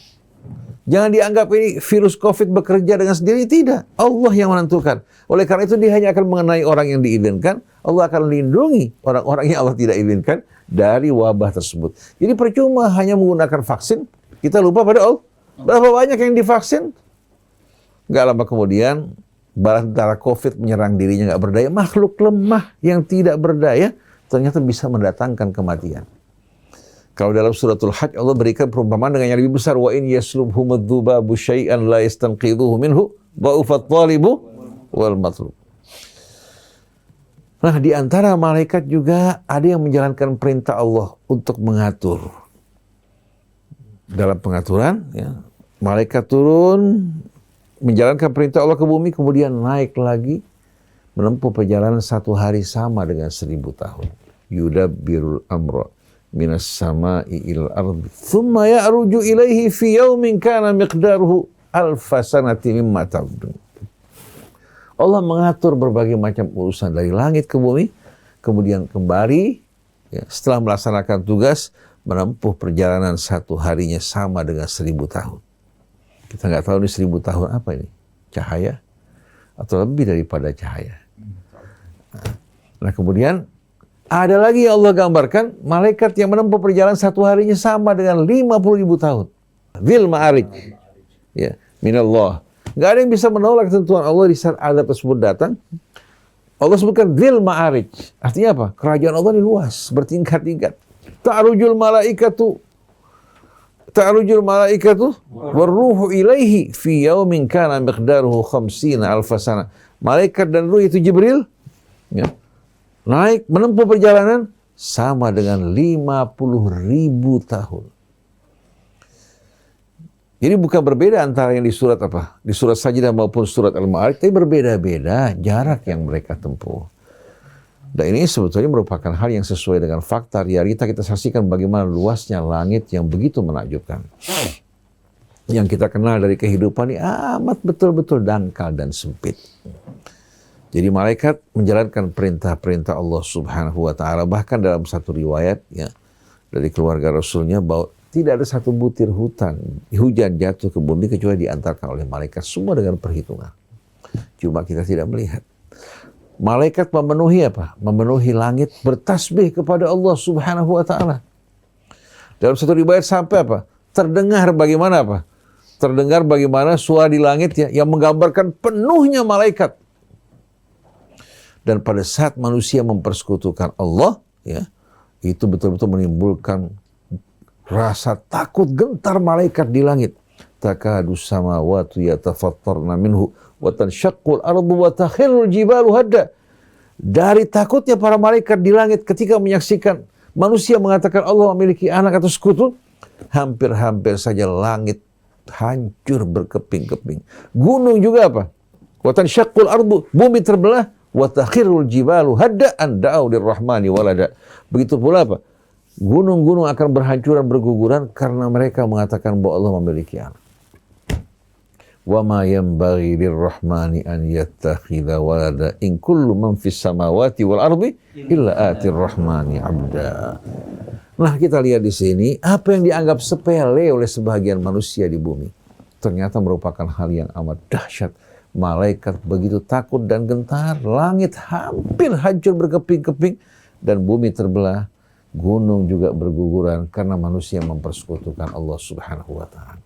Jangan dianggap ini virus COVID bekerja dengan sendiri, tidak. Allah yang menentukan. Oleh karena itu dia hanya akan mengenai orang yang diizinkan. Allah akan lindungi orang-orang yang Allah tidak izinkan dari wabah tersebut. Jadi percuma hanya menggunakan vaksin, kita lupa pada Allah. Berapa banyak yang divaksin? Nggak lama kemudian bala tentara COVID menyerang dirinya nggak berdaya, makhluk lemah yang tidak berdaya ternyata bisa mendatangkan kematian. Kalau dalam suratul Hajj Allah berikan perumpamaan dengan yang lebih besar, wa in yaslubhumudz dzubabu syai'an la yastanqidhuhu minhu dha'ufat thalibu wal matlub. Nah, di antara malaikat juga ada yang menjalankan perintah Allah untuk mengatur. Dalam pengaturan, ya, malaikat turun menjalankan perintah Allah ke bumi, kemudian naik lagi menempuh perjalanan 1 hari sama dengan 1000 tahun. Yudabbirul amra minas sama'i ilal ardi thumma ya'ruju ilaihi fi yaumin kana miqdaruhu alfa sanati mimma ta'udun. Allah mengatur berbagai macam urusan dari langit ke bumi, kemudian kembali, ya, setelah melaksanakan tugas, menempuh perjalanan 1 harinya sama dengan 1000 tahun. Kita nggak tahu ini 1000 tahun apa ini? Cahaya? Atau lebih daripada cahaya? Nah, kemudian ada lagi yang Allah gambarkan, malaikat yang menempuh perjalanan 1 harinya sama dengan 50.000 tahun. Dzil Ma'arij. Ya, minallah. Nggak ada yang bisa menolak ketentuan Allah di saat azab tersebut datang. Allah sebutkan Dzil Ma'arij. Artinya apa? Kerajaan Allah ini luas, bertingkat-tingkat. Ta'rujul malaikatu warruhu ilaihi fi yaumin kana miqdaruhu 50 alfa sana. Malaikat dan ruh itu Jibril, ya, naik menempuh perjalanan sama dengan 50.000 tahun. Jadi bukan berbeda antara yang di surat apa? Di surat Sajdah maupun surat Al-Ma'arij, tapi berbeda-beda jarak yang mereka tempuh. Dan ini sebetulnya merupakan hal yang sesuai dengan fakta realita. Kita saksikan bagaimana luasnya langit yang begitu menakjubkan. Yang kita kenal dari kehidupan ini amat betul-betul dangkal dan sempit. Jadi malaikat menjalankan perintah-perintah Allah Subhanahu wa taala. Bahkan dalam satu riwayat, ya, dari keluarga Rasulnya, bahwa tidak ada satu butir hujan jatuh ke bumi kecuali diantarkan oleh malaikat, semua dengan perhitungan. Cuma kita tidak melihat. Malaikat memenuhi apa? Memenuhi langit bertasbih kepada Allah Subhanahu wa taala. Dalam satu riwayat sampai apa? Terdengar bagaimana apa? Terdengar bagaimana suara di langit, ya, yang menggambarkan penuhnya malaikat. Dan pada saat manusia mempersekutukan Allah, ya, itu betul-betul menimbulkan rasa takut, gentar malaikat di langit. Takadu samawati yatafattarna minhu wa tanshaqqul ardu wa takhirrul jibalu hadda. Dari takutnya para malaikat di langit ketika menyaksikan manusia mengatakan Allah memiliki anak atau sekutu, hampir-hampir saja langit hancur berkeping-keping. Gunung juga apa? Wa tanshaqqul ardu, bumi terbelah, wa takhirrul jibalu hadda an da'u lirrahmani walada. Begitu pula apa? Gunung-gunung akan berhancuran, berguguran karena mereka mengatakan bahwa Allah memiliki anak. Wa ma yanbaghi lirrahmani an yattakhidha walada in kullu man fis samawati wal ardi illa atir rahmani 'abda. Nah, kita lihat di sini apa yang dianggap sepele oleh sebagian manusia di bumi ternyata merupakan hal yang amat dahsyat. Malaikat begitu takut dan gentar, langit hampir hancur berkeping-keping dan bumi terbelah. Gunung juga berguguran karena manusia mempersekutukan Allah Subhanahu wa taala.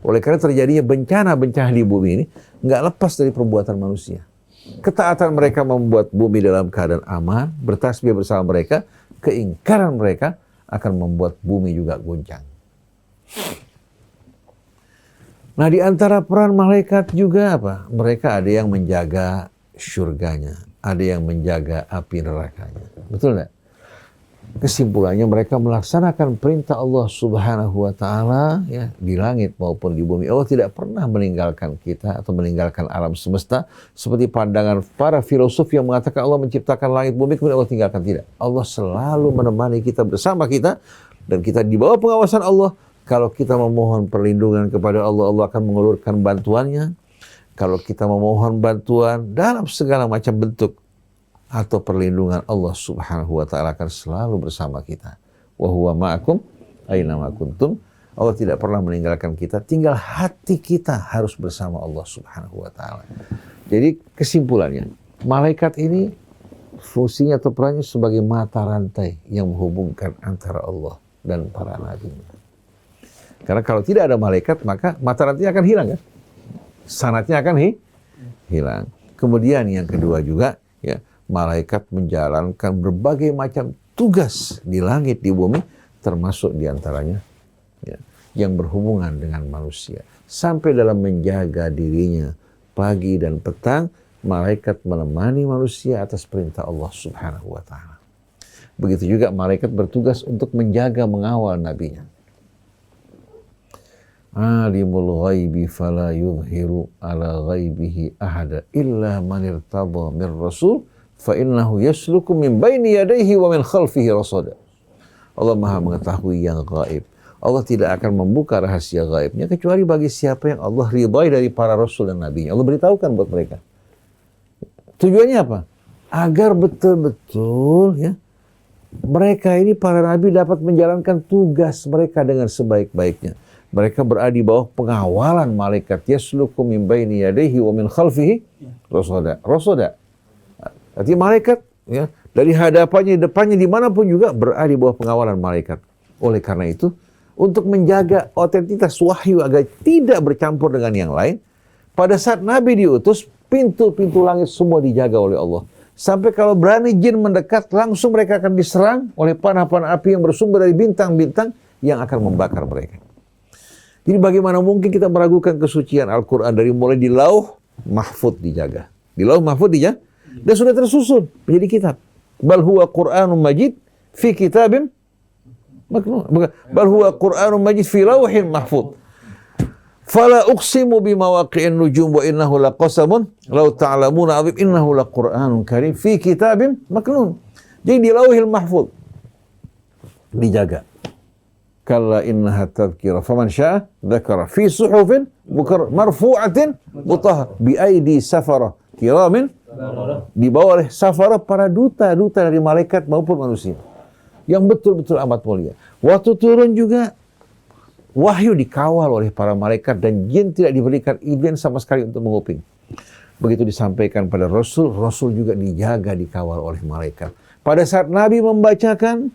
Oleh karena terjadinya bencana-bencana di bumi ini nggak lepas dari perbuatan manusia. Ketaatan mereka membuat bumi dalam keadaan aman, bertasbih bersama mereka. Keingkaran mereka akan membuat bumi juga goncang. Nah, di antara peran malaikat juga apa? Mereka ada yang menjaga syurganya, ada yang menjaga api nerakanya. Betul nggak? Kesimpulannya mereka melaksanakan perintah Allah Subhanahu wa taala, ya, di langit maupun di bumi. Allah tidak pernah meninggalkan kita atau meninggalkan alam semesta seperti pandangan para filosof yang mengatakan Allah menciptakan langit bumi kemudian Allah tinggalkan. Tidak. Allah selalu menemani kita, bersama kita, dan kita di bawah pengawasan Allah. Kalau kita memohon perlindungan kepada Allah, Allah akan mengulurkan bantuannya. Kalau kita memohon bantuan dalam segala macam bentuk atau perlindungan, Allah Subhanahu wa taala akan selalu bersama kita. Wa huwa ma'akum aina ma kuntum. Allah tidak pernah meninggalkan kita, tinggal hati kita harus bersama Allah Subhanahu wa taala. Jadi kesimpulannya, malaikat ini fungsinya atau perannya sebagai mata rantai yang menghubungkan antara Allah dan para nabi-Nya. Karena kalau tidak ada malaikat, maka mata rantai akan hilang, kan? Sanatnya akan hilang. Kemudian yang kedua juga, ya, malaikat menjalankan berbagai macam tugas di langit, di bumi, termasuk diantaranya ya, yang berhubungan dengan manusia. Sampai dalam menjaga dirinya pagi dan petang, malaikat menemani manusia atas perintah Allah Subhanahu wa Ta'ala. Begitu juga malaikat bertugas untuk menjaga, mengawal nabinya. Alimul ghaibi fala yuzhiru ala ghaibihi ahada illa man irtada min rasul fa innahu yasluku min baini yadayhi wa min khalfihi rasada. Allah Maha mengetahui yang gaib. Allah tidak akan membuka rahasia gaibnya kecuali bagi siapa yang Allah ridhai dari para rasul dan nabinya. Allah beritahukan buat mereka. Tujuannya apa? Agar betul-betul ya, mereka ini para nabi dapat menjalankan tugas mereka dengan sebaik-baiknya. Mereka berada di bawah pengawalan malaikat. Yasluku min baini yadayhi wa min khalfihi rasada. Rasada. Artinya malaikat ya, dari hadapannya, depannya, dimanapun juga berada di bawah pengawalan malaikat. Oleh karena itu, untuk menjaga otentitas wahyu agar tidak bercampur dengan yang lain, pada saat Nabi diutus, pintu-pintu langit semua dijaga oleh Allah. Sampai kalau berani jin mendekat, langsung mereka akan diserang oleh panah-panah api yang bersumber dari bintang-bintang yang akan membakar mereka. Jadi bagaimana mungkin kita meragukan kesucian Al-Quran dari mulai di lauh mahfud dijaga. Di lauh mahfud dijaga, dan sudah tersusun menjadi kitab. Bal huwa Qur'anun Majid fi kitabim maknun. Bal huwa Qur'anun Majid fi lawhin mahfud. Fala uqsimu bimawaqi'in nujum wa innahu laqasamun law ta'lamuna 'azim innahu laqur'anun karim fi kitabim maknun. Jadi di lauhil mahfud dijaga. Kalla innaha tadhkirah faman syaa'a dzakara fi suhufin marfu'atin mutahhar bi aidi safarah kiramin, dibawa oleh safarah para duta-duta dari malaikat maupun manusia yang betul-betul amat mulia. Waktu turun juga wahyu dikawal oleh para malaikat dan jin tidak diberikan izin sama sekali untuk menguping. Begitu disampaikan pada Rasul, Rasul juga dijaga, dikawal oleh malaikat. Pada saat Nabi membacakan,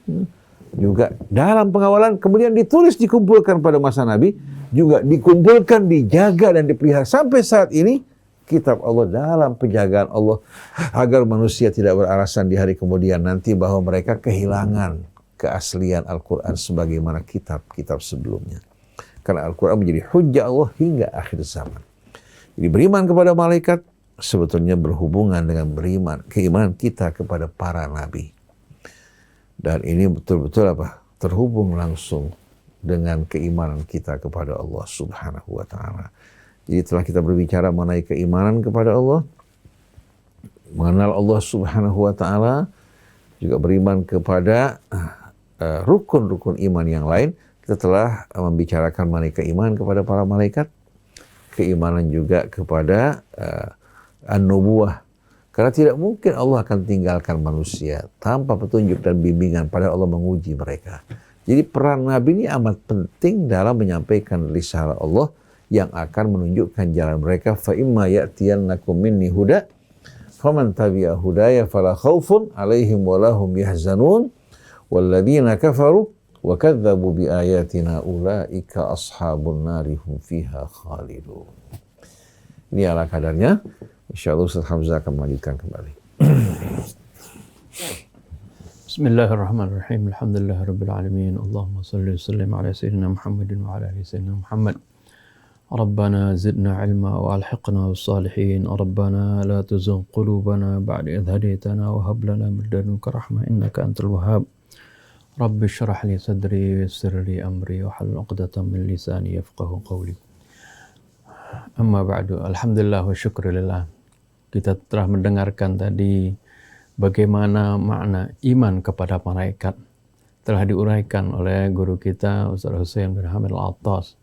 juga dalam pengawalan, kemudian ditulis, dikumpulkan pada masa Nabi, juga dikumpulkan, dijaga dan dipelihara. Sampai saat ini, kitab Allah dalam penjagaan Allah, agar manusia tidak beralasan di hari kemudian nanti bahwa mereka kehilangan keaslian Al-Quran sebagaimana kitab-kitab sebelumnya. Karena Al-Quran menjadi hujjah Allah hingga akhir zaman. Jadi beriman kepada malaikat sebetulnya berhubungan dengan keimanan kita kepada para nabi. Dan ini betul-betul terhubung langsung dengan keimanan kita kepada Allah Subhanahu wa Ta'ala. Jadi telah kita berbicara mengenai keimanan kepada Allah, mengenal Allah Subhanahu wa Ta'ala, juga beriman kepada rukun-rukun iman yang lain. Kita telah membicarakan mengenai keimanan kepada para malaikat, keimanan juga kepada an-nubuwah. Karena tidak mungkin Allah akan tinggalkan manusia tanpa petunjuk dan bimbingan, padahal Allah menguji mereka. Jadi peran Nabi ini amat penting dalam menyampaikan risalah Allah yang akan menunjukkan jalan mereka. Fa imma ya'tiyannakum minni huda faman tabi'a hudaya fala khaufun 'alaihim wa lahum yahzanun walladzina kafaru wa kadzdzabu biayatina ulaika ashabun nari hum fiha khalidun. Ini ala kadarnya. Insyaallah Ustaz Hamzah akan melanjutkan kembali. Bismillahirrahmanirrahim. Alhamdulillahirabbil alamin. Allahumma shalli wa sallim ala sayyidina Muhammadin wa ala ali sayyidina Muhammad. Rabbana zidna ilma wa alhiqna bis salihin. Rabbana la tuzigh qulubana ba'da idh hadaytana wa hab lana min ladunka rahmah innaka antal wahhab. Rabbi shrah li sadri wa yassir li amri wa hlul 'uqdatam min lisani yafqahu qawli. Amma ba'du. Alhamdulillah wa syukurillah. Kita telah mendengarkan tadi bagaimana makna iman kepada malaikat. Telah diuraikan oleh guru kita Ustaz Husain bin Hamid Al-Attas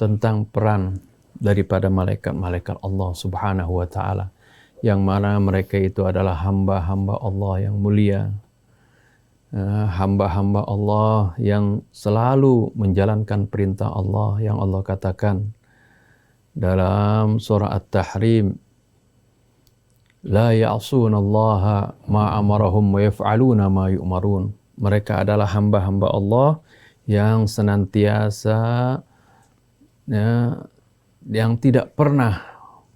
tentang peran daripada malaikat-malaikat Allah Subhanahu wa Ta'ala, yang mana mereka itu adalah hamba-hamba Allah yang mulia, hamba-hamba Allah yang selalu menjalankan perintah Allah yang Allah katakan dalam surah At-Tahrim, la ya'sunallaha ma amarahum wa yaf'aluna ma yu'marun. Mereka adalah hamba-hamba Allah yang senantiasa yang tidak pernah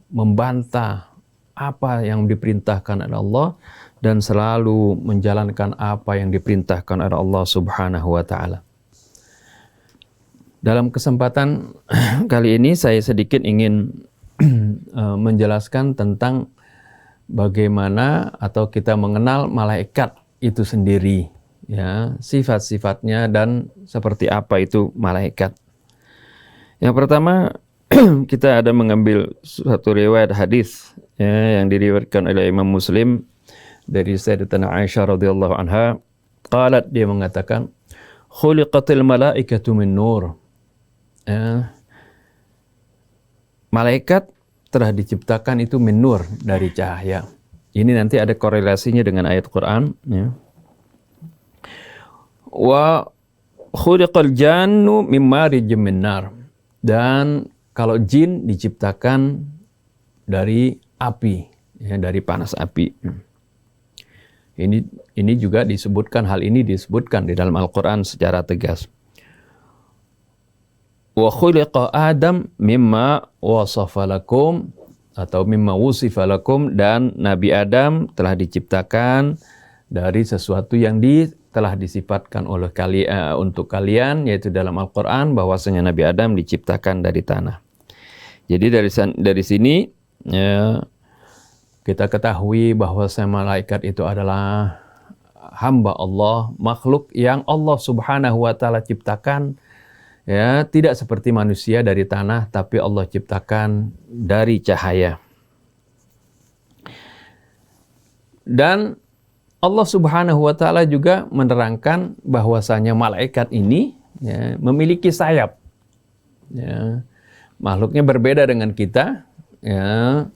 membantah apa yang diperintahkan oleh Allah dan selalu menjalankan apa yang diperintahkan oleh Allah Subhanahu wa taala. Dalam kesempatan kali ini saya sedikit ingin menjelaskan tentang bagaimana atau kita mengenal malaikat itu sendiri, ya, sifat-sifatnya dan seperti apa itu malaikat. Yang pertama, kita ada mengambil satu riwayat hadis, ya, yang diriwayatkan oleh Imam Muslim dari Sayyidatina Aisyah radhiyallahu anha. Qalat, dia mengatakan, khuliqatil malaikatu min nur. Ya, malaikat telah diciptakan itu min nur, dari cahaya. Ini nanti ada korelasinya dengan ayat Quran, ya. Wa khuliqal jannu min marijim min nar. Dan kalau jin diciptakan dari api, ya, dari panas api. Ini juga disebutkan, hal ini disebutkan di dalam Al-Quran secara tegas. Wa khuliqa Adam mimma wasafa lakum, atau mimma wusifa lakum, dan Nabi Adam telah diciptakan dari sesuatu yang telah disifatkan oleh kalian untuk kalian, yaitu dalam Al-Quran bahwasanya Nabi Adam diciptakan dari tanah. Jadi dari sini, ya, kita ketahui bahwasanya malaikat itu adalah hamba Allah, makhluk yang Allah Subhanahu wa taala ciptakan, ya, tidak seperti manusia dari tanah, tapi Allah ciptakan dari cahaya. Dan Allah Subhanahu wa taala juga menerangkan bahwasanya malaikat ini, ya, memiliki sayap. Ya, makhluknya berbeda dengan kita, ya.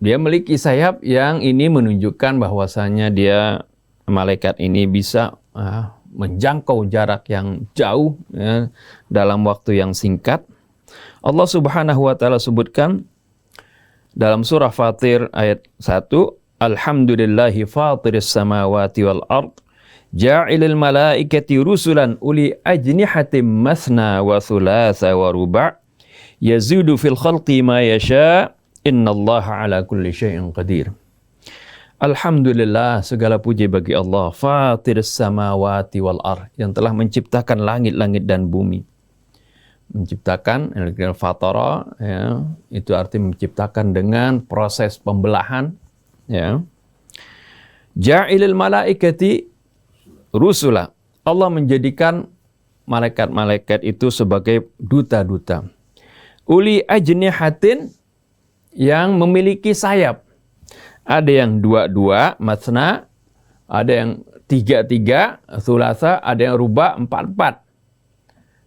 Dia memiliki sayap yang ini menunjukkan bahwasanya malaikat ini bisa menjangkau jarak yang jauh, ya, dalam waktu yang singkat. Allah Subhanahu wa taala sebutkan dalam surah Fatir ayat 1, Alhamdulillahi fatiris samawati wal ard, ja'ilil malaikati rusulan uli ajnihatim masna wa thulatha wa ruba' yazidu fil khalqi ma yasha' innallaha ala kulli syai'in qadir. Alhamdulillah, segala puji bagi Allah, fatiris samawati wal ard, yang telah menciptakan langit-langit dan bumi. Menciptakan, fatara, ya, itu artinya menciptakan dengan proses pembelahan, ya. Ja'ilil malaikati rusula, Allah menjadikan malaikat-malaikat itu sebagai duta-duta. Uli ajnihatin, yang memiliki sayap. Ada yang 2-2, masna, ada yang 3-3, thulatha, ada yang ruba, 4-4.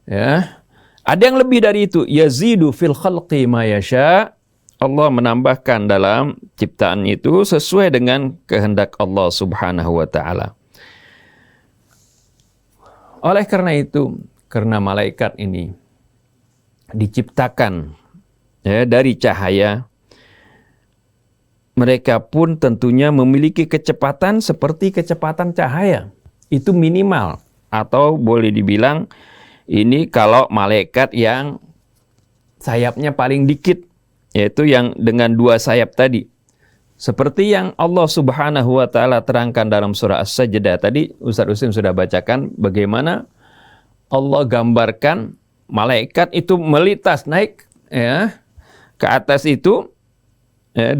Ya. Ada yang lebih dari itu, yazidu fil khalqi ma yasha'. Allah menambahkan dalam ciptaan itu sesuai dengan kehendak Allah Subhanahu wa taala. Oleh karena itu, karena malaikat ini diciptakan, ya, dari cahaya, mereka pun tentunya memiliki kecepatan seperti kecepatan cahaya. Itu minimal, atau boleh dibilang ini kalau malaikat yang sayapnya paling dikit, yaitu yang dengan 2 sayap tadi. Seperti yang Allah Subhanahu wa taala terangkan dalam surah As-Sajdah tadi, Ustaz Usim sudah bacakan bagaimana Allah gambarkan malaikat itu melitas naik, ya, ke atas itu, ya,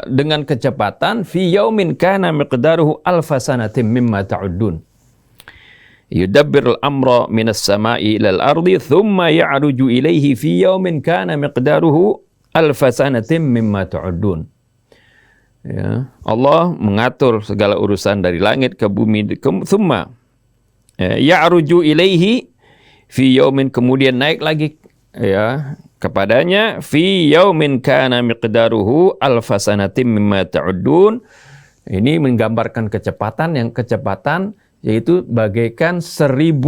dengan kecepatan fi yaumin kana miqdaruhu alfa sanatin mimma ta'uddun. Yudabbirul amra minas sama'i ilal ardi thumma ya'ruju ilaihi fi yaumin kana miqdaruhu alfa sanatin mimma ta'uddun. Ya, Allah mengatur segala urusan dari langit ke bumi, thumma ya'ruju ilaihi fi yaumin, kemudian naik lagi, ya, kepadanya fi yaumin kana miqdaruhu alfa sanatin mimma ta'uddun. Ini menggambarkan kecepatan yaitu bagaikan 1000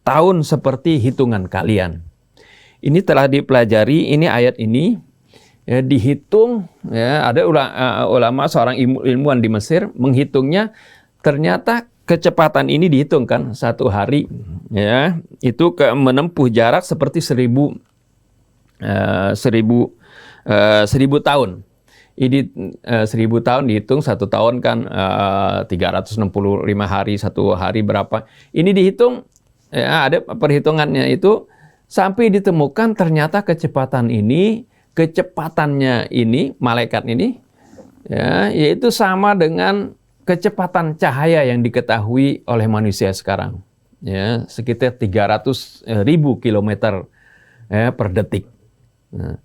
tahun seperti hitungan kalian. Ini telah dipelajari, ini ayat ini, ya, dihitung, ya, ada ulama seorang ilmuwan di Mesir menghitungnya, ternyata kecepatan ini dihitungkan 1 hari, ya, itu menempuh jarak seperti 1000 1000 tahun. Ini 1000 tahun dihitung 1 tahun kan 365 hari, 1 hari berapa. Ini dihitung, ya, ada perhitungannya itu sampai ditemukan ternyata kecepatannya ini, malaikat ini, ya, yaitu sama dengan kecepatan cahaya yang diketahui oleh manusia sekarang. Ya, sekitar 300.000 kilometer per detik. Nah,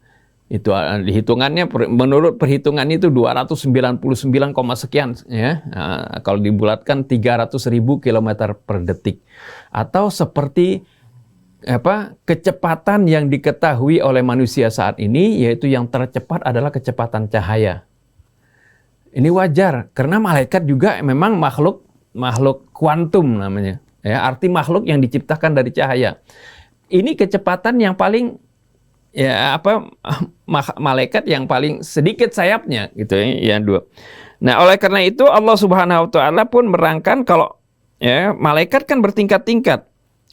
itu hitungannya menurut perhitungan itu 299, sekian ya. Nah, kalau dibulatkan 300.000 kilometer per detik, atau seperti kecepatan yang diketahui oleh manusia saat ini, yaitu yang tercepat adalah kecepatan cahaya. Ini wajar karena malaikat juga memang makhluk kuantum namanya, ya, arti makhluk yang diciptakan dari cahaya. Ini kecepatan yang paling, ya, malaikat yang paling sedikit sayapnya gitu ya, yang 2. Nah, oleh karena itu Allah Subhanahu wa taala pun merangkan kalau, ya, malaikat kan bertingkat-tingkat.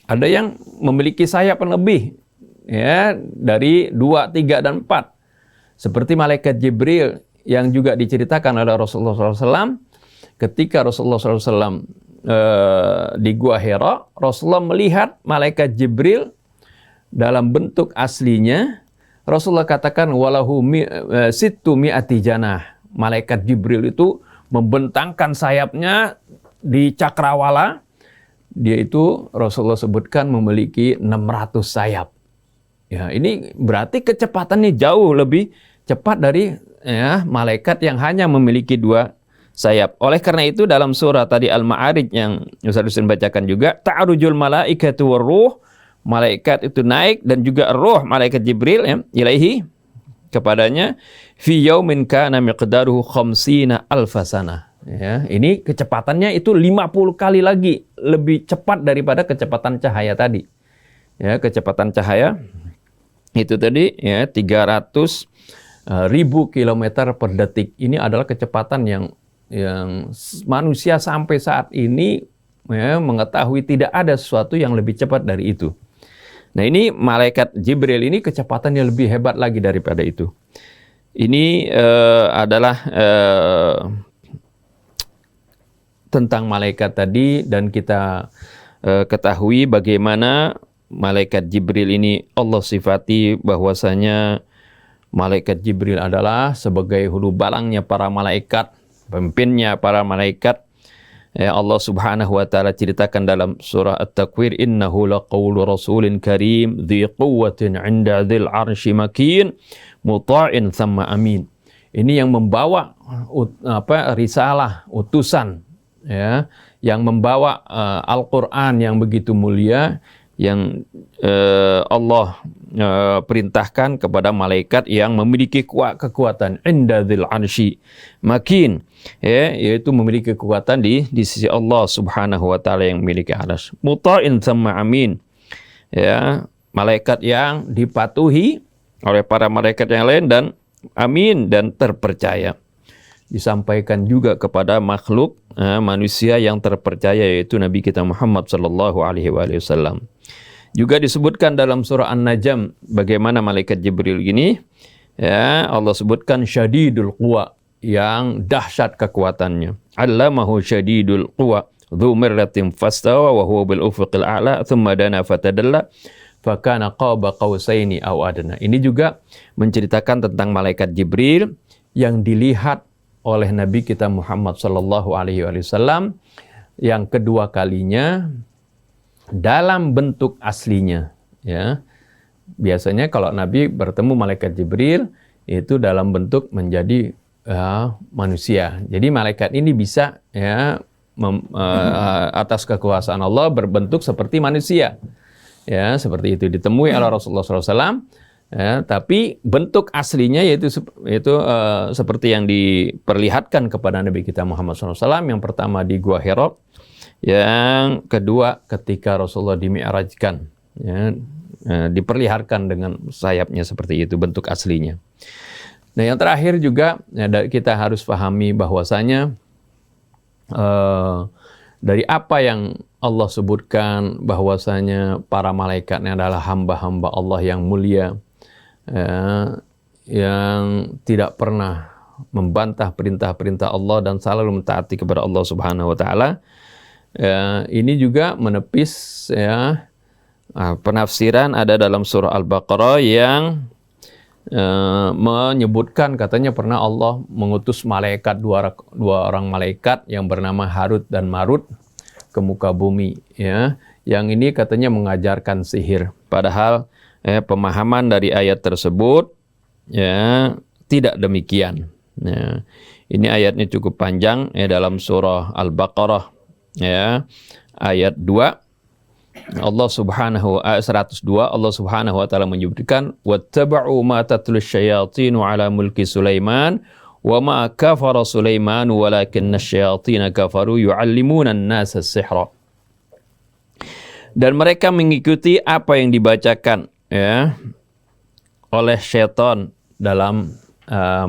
Ada yang memiliki sayap yang lebih, ya, dari 2, 3 dan 4. Seperti malaikat Jibril yang juga diceritakan oleh Rasulullah SAW ketika Rasulullah SAW di Gua Hira, Rasulullah melihat malaikat Jibril dalam bentuk aslinya. Rasulullah katakan walahu sittu mi'ati janah. Malaikat Jibril itu membentangkan sayapnya di cakrawala. Dia itu Rasulullah sebutkan memiliki 600 sayap. Ya, ini berarti kecepatannya jauh lebih cepat dari, ya, malaikat yang hanya memiliki 2 sayap. Oleh karena itu dalam surah tadi Al-Ma'arij yang Ustaz Husain bacakan juga, ta'arujul malaikatu warruh, malaikat itu naik dan juga roh malaikat Jibril, ya, ilaihi, kepadanya, fi yaumin kana miqdaruhu khamsina alfasana. Ya, ini kecepatannya itu 50 kali lagi lebih cepat daripada kecepatan cahaya tadi. Ya, kecepatan cahaya itu tadi, ya, 300.000 kilometer per detik. Ini adalah kecepatan yang manusia sampai saat ini, ya, mengetahui tidak ada sesuatu yang lebih cepat dari itu. Nah, ini malaikat Jibril ini kecepatannya lebih hebat lagi daripada itu. Ini adalah tentang malaikat tadi, dan kita ketahui bagaimana malaikat Jibril ini Allah sifati bahwasanya malaikat Jibril adalah sebagai hulu balangnya para malaikat, pemimpinnya para malaikat. Allah Subhanahu wa taala ceritakan dalam surah At-Takwir, innahu laqawlu rasulin karim dzi quwwatin 'inda dzil 'arsy makin muta'in tsamma amin. Ini yang membawa risalah, utusan, ya, yang membawa Al-Qur'an yang begitu mulia, yang Allah perintahkan kepada malaikat yang memiliki kekuatan inda dzil 'arsy makin, ya, yaitu memiliki kekuatan di sisi Allah Subhanahu wa taala yang memiliki arsy. Muta'in tsamma amin, ya, malaikat yang dipatuhi oleh para malaikat yang lain, dan amin, dan terpercaya. Disampaikan juga kepada makhluk manusia yang terpercaya, yaitu Nabi kita Muhammad sallallahu alaihi wasallam. Juga disebutkan dalam surah An-Najm bagaimana malaikat Jibril gini, ya, Allah sebutkan syadidul quwa, yang dahsyat kekuatannya. Allamahu syadidul quwa dzu mirratin fastawa wa huwa bil ufuqil a'la thumma dana fatadalla fakana qaba qausaini aw adna. Ini juga menceritakan tentang malaikat Jibril yang dilihat oleh Nabi kita Muhammad sallallahu alaihi wasallam yang kedua kalinya dalam bentuk aslinya, ya. Biasanya kalau Nabi bertemu malaikat Jibril itu dalam bentuk menjadi manusia. Jadi malaikat ini bisa, ya, atas kekuasaan Allah berbentuk seperti manusia. Ya, seperti itu ditemui oleh Rasulullah SAW. Ya, tapi bentuk aslinya yaitu seperti yang diperlihatkan kepada Nabi kita Muhammad SAW. Yang pertama di Gua Hira, yang kedua ketika Rasulullah dimi'rajkan, ya, diperlihatkan dengan sayapnya seperti itu bentuk aslinya. Nah, yang terakhir juga, ya, kita harus pahami bahwasanya dari apa yang Allah sebutkan bahwasanya para malaikatnya adalah hamba-hamba Allah yang mulia, yang tidak pernah membantah perintah-perintah Allah dan selalu mentaati kepada Allah Subhanahu wa taala. Ini juga menepis penafsiran ada dalam surah Al-Baqarah yang menyebutkan katanya pernah Allah mengutus malaikat dua orang malaikat yang bernama Harut dan Marut ke muka bumi, ya. Yang ini katanya mengajarkan sihir. Padahal pemahaman dari ayat tersebut ya tidak demikian. Ya. Ini ayatnya cukup panjang dalam surah Al-Baqarah ya ayat 2. Allah Subhanahu 102 Allah Subhanahu wa taala menyebutkan wattaba'u ma tatlu syayatin ala mulki Sulaiman wa ma kafara Sulaiman walakinna syayatin kafaru yu'allimuna an-nasa as-sihra. Dan mereka mengikuti apa yang dibacakan ya oleh syaitan dalam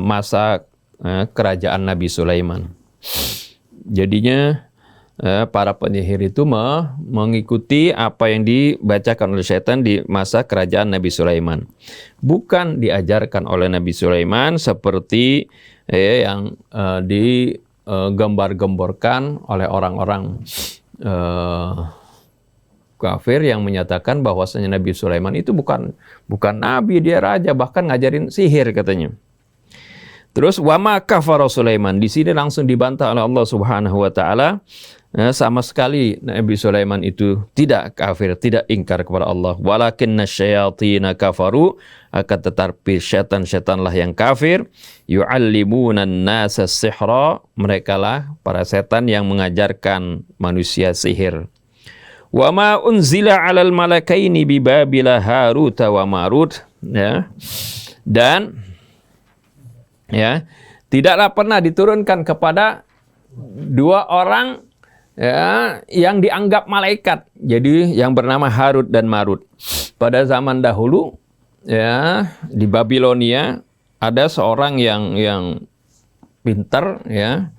masa kerajaan Nabi Sulaiman. Jadinya para penyihir itu mengikuti apa yang dibacakan oleh syaitan di masa kerajaan Nabi Sulaiman. Bukan diajarkan oleh Nabi Sulaiman seperti yang digembar-gemborkan oleh orang-orang kafir yang menyatakan bahwasanya Nabi Sulaiman itu bukan nabi, dia raja, bahkan ngajarin sihir katanya. Terus wama kafara Sulaiman, di sini langsung dibantah oleh Allah Subhanahu wa taala. Sama sekali Nabi Sulaiman itu tidak kafir, tidak ingkar kepada Allah. Walakinna syayatina kafaru, akan tetapi syaitan-syaitanlah yang kafir. Yu'allimuna an-nasa sihra, mereka lah para setan yang mengajarkan manusia sihir. Wa ma unzila 'alal malakaini bi Babila Harut wa Marut, ya. Dan ya, tidaklah pernah diturunkan kepada dua orang ya yang dianggap malaikat, jadi yang bernama Harut dan Marut. Pada zaman dahulu ya di Babilonia ada seorang yang pintar ya,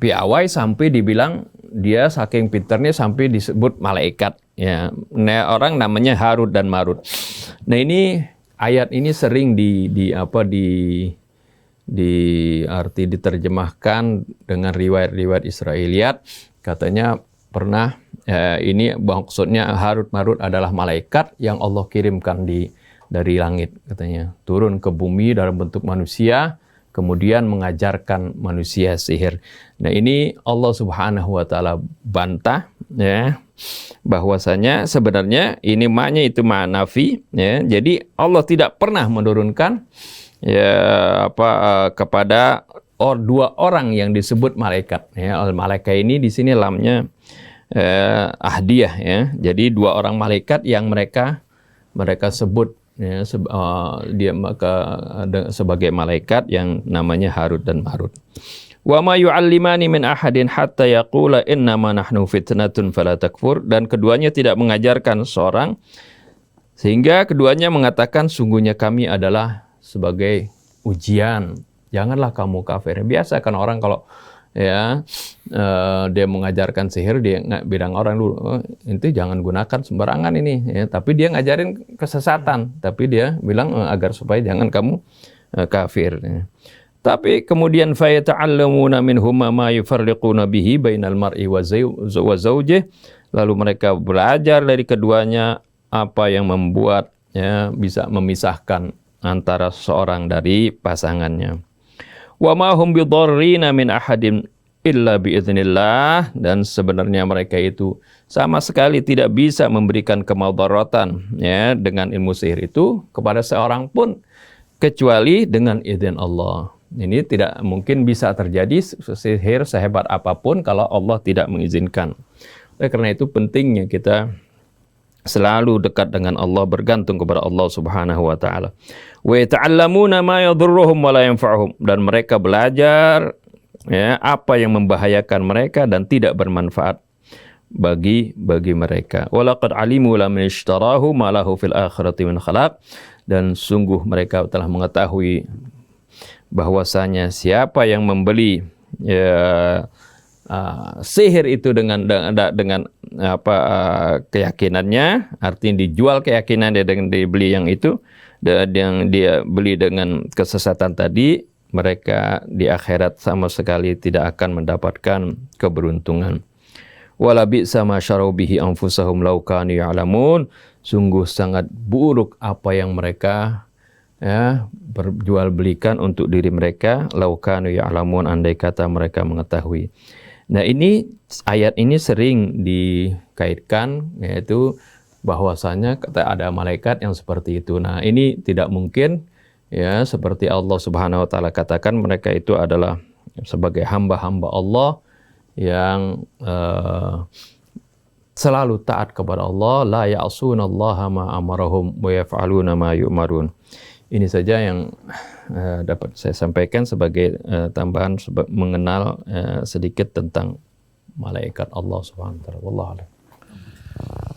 piawai sampai dibilang dia saking pintarnya sampai disebut malaikat ya. Nah, orang namanya Harut dan Marut. Nah, ini ayat ini sering diterjemahkan dengan riwayat-riwayat Israiliyat. Katanya pernah ini maksudnya Harut Marut adalah malaikat yang Allah kirimkan dari langit, katanya turun ke bumi dalam bentuk manusia, kemudian mengajarkan manusia sihir. Nah, ini Allah Subhanahu wa taala bantah ya, bahwasanya sebenarnya ini maknya itu ma'nafi ya. Jadi Allah tidak pernah menurunkan kepada dua orang yang disebut malaikat ya. Al-malaikat ini di sini lamnya ahdiyah ya. Jadi dua orang malaikat yang mereka sebut ya, sebagai malaikat yang namanya Harut dan Marut. Wa ma yu'allimani min ahadin hatta yaqula innama nahnu fitnatun fala takfur, dan keduanya tidak mengajarkan seorang sehingga keduanya mengatakan sungguhnya kami adalah sebagai ujian, janganlah kamu kafir. Biasa kan orang kalau ya dia mengajarkan sihir, dia bilang orang dulu itu jangan gunakan sembarangan ini ya, tapi dia ngajarin kesesatan, tapi dia bilang agar supaya jangan kamu kafir ya. Tapi kemudian fa yata'allamuna minhum ma yufarriquna bihi bainal mar'i wa zawjih, lalu mereka belajar dari keduanya apa yang membuat ya bisa memisahkan antara seorang dari pasangannya. Wa ma hum bidarrina min ahadin illa biiznillah, dan sebenarnya mereka itu sama sekali tidak bisa memberikan kemudaratan ya dengan ilmu sihir itu kepada seorang pun kecuali dengan izin Allah. Ini tidak mungkin bisa terjadi sihir sehebat apapun kalau Allah tidak mengizinkan. Oleh karena itu pentingnya kita selalu dekat dengan Allah, bergantung kepada Allah Subhanahu wa taala. Wa yata'allamuna ma yadhurruhum wa la yanfa'uhum, dan mereka belajar ya apa yang membahayakan mereka dan tidak bermanfaat bagi mereka. Wa laqad alimu lam yashtarahu ma lahu fil akhirati min khalaq, dan sungguh mereka telah mengetahui bahwasanya siapa yang membeli sihir itu dengan keyakinannya, artinya dijual keyakinannya dengan dibeli yang itu, yang dia beli dengan kesesatan tadi, mereka di akhirat sama sekali tidak akan mendapatkan keberuntungan. Wala bi'sa ma syarau bihi anfusahum law kanu ya'lamun. Sungguh sangat buruk apa yang mereka berjual belikan untuk diri mereka, law kanu ya'lamun, andai kata mereka mengetahui. Nah, ayat ini sering dikaitkan, yaitu bahwasanya ada malaikat yang seperti itu. Nah, ini tidak mungkin, ya, seperti Allah Subhanahu wa taala katakan, mereka itu adalah sebagai hamba-hamba Allah yang selalu taat kepada Allah, la ya'sunallaha ma amarahum wa yaf'aluna ma yu'marun. Ini saja yang dapat saya sampaikan sebagai tambahan mengenal sedikit tentang malaikat Allah Subhanahu wa taala. Wallahu a'lam.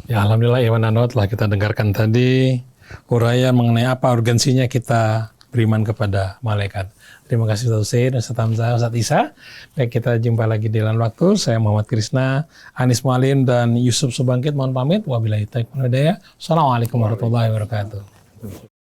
Ya, alhamdulillah Iwan Nano, telah kita dengarkan tadi uraian mengenai apa urgensinya kita beriman kepada malaikat. Terima kasih Ustaz Hussein, Ustaz Hamzah, Ustaz Isa. Baik, kita jumpa lagi di lain waktu. Saya Muhammad Krisna, Anis Mualim, dan Yusuf Subangkit mohon pamit. Wabillahi taufiq wal hidayah. Assalamualaikum warahmatullahi wabarakatuh.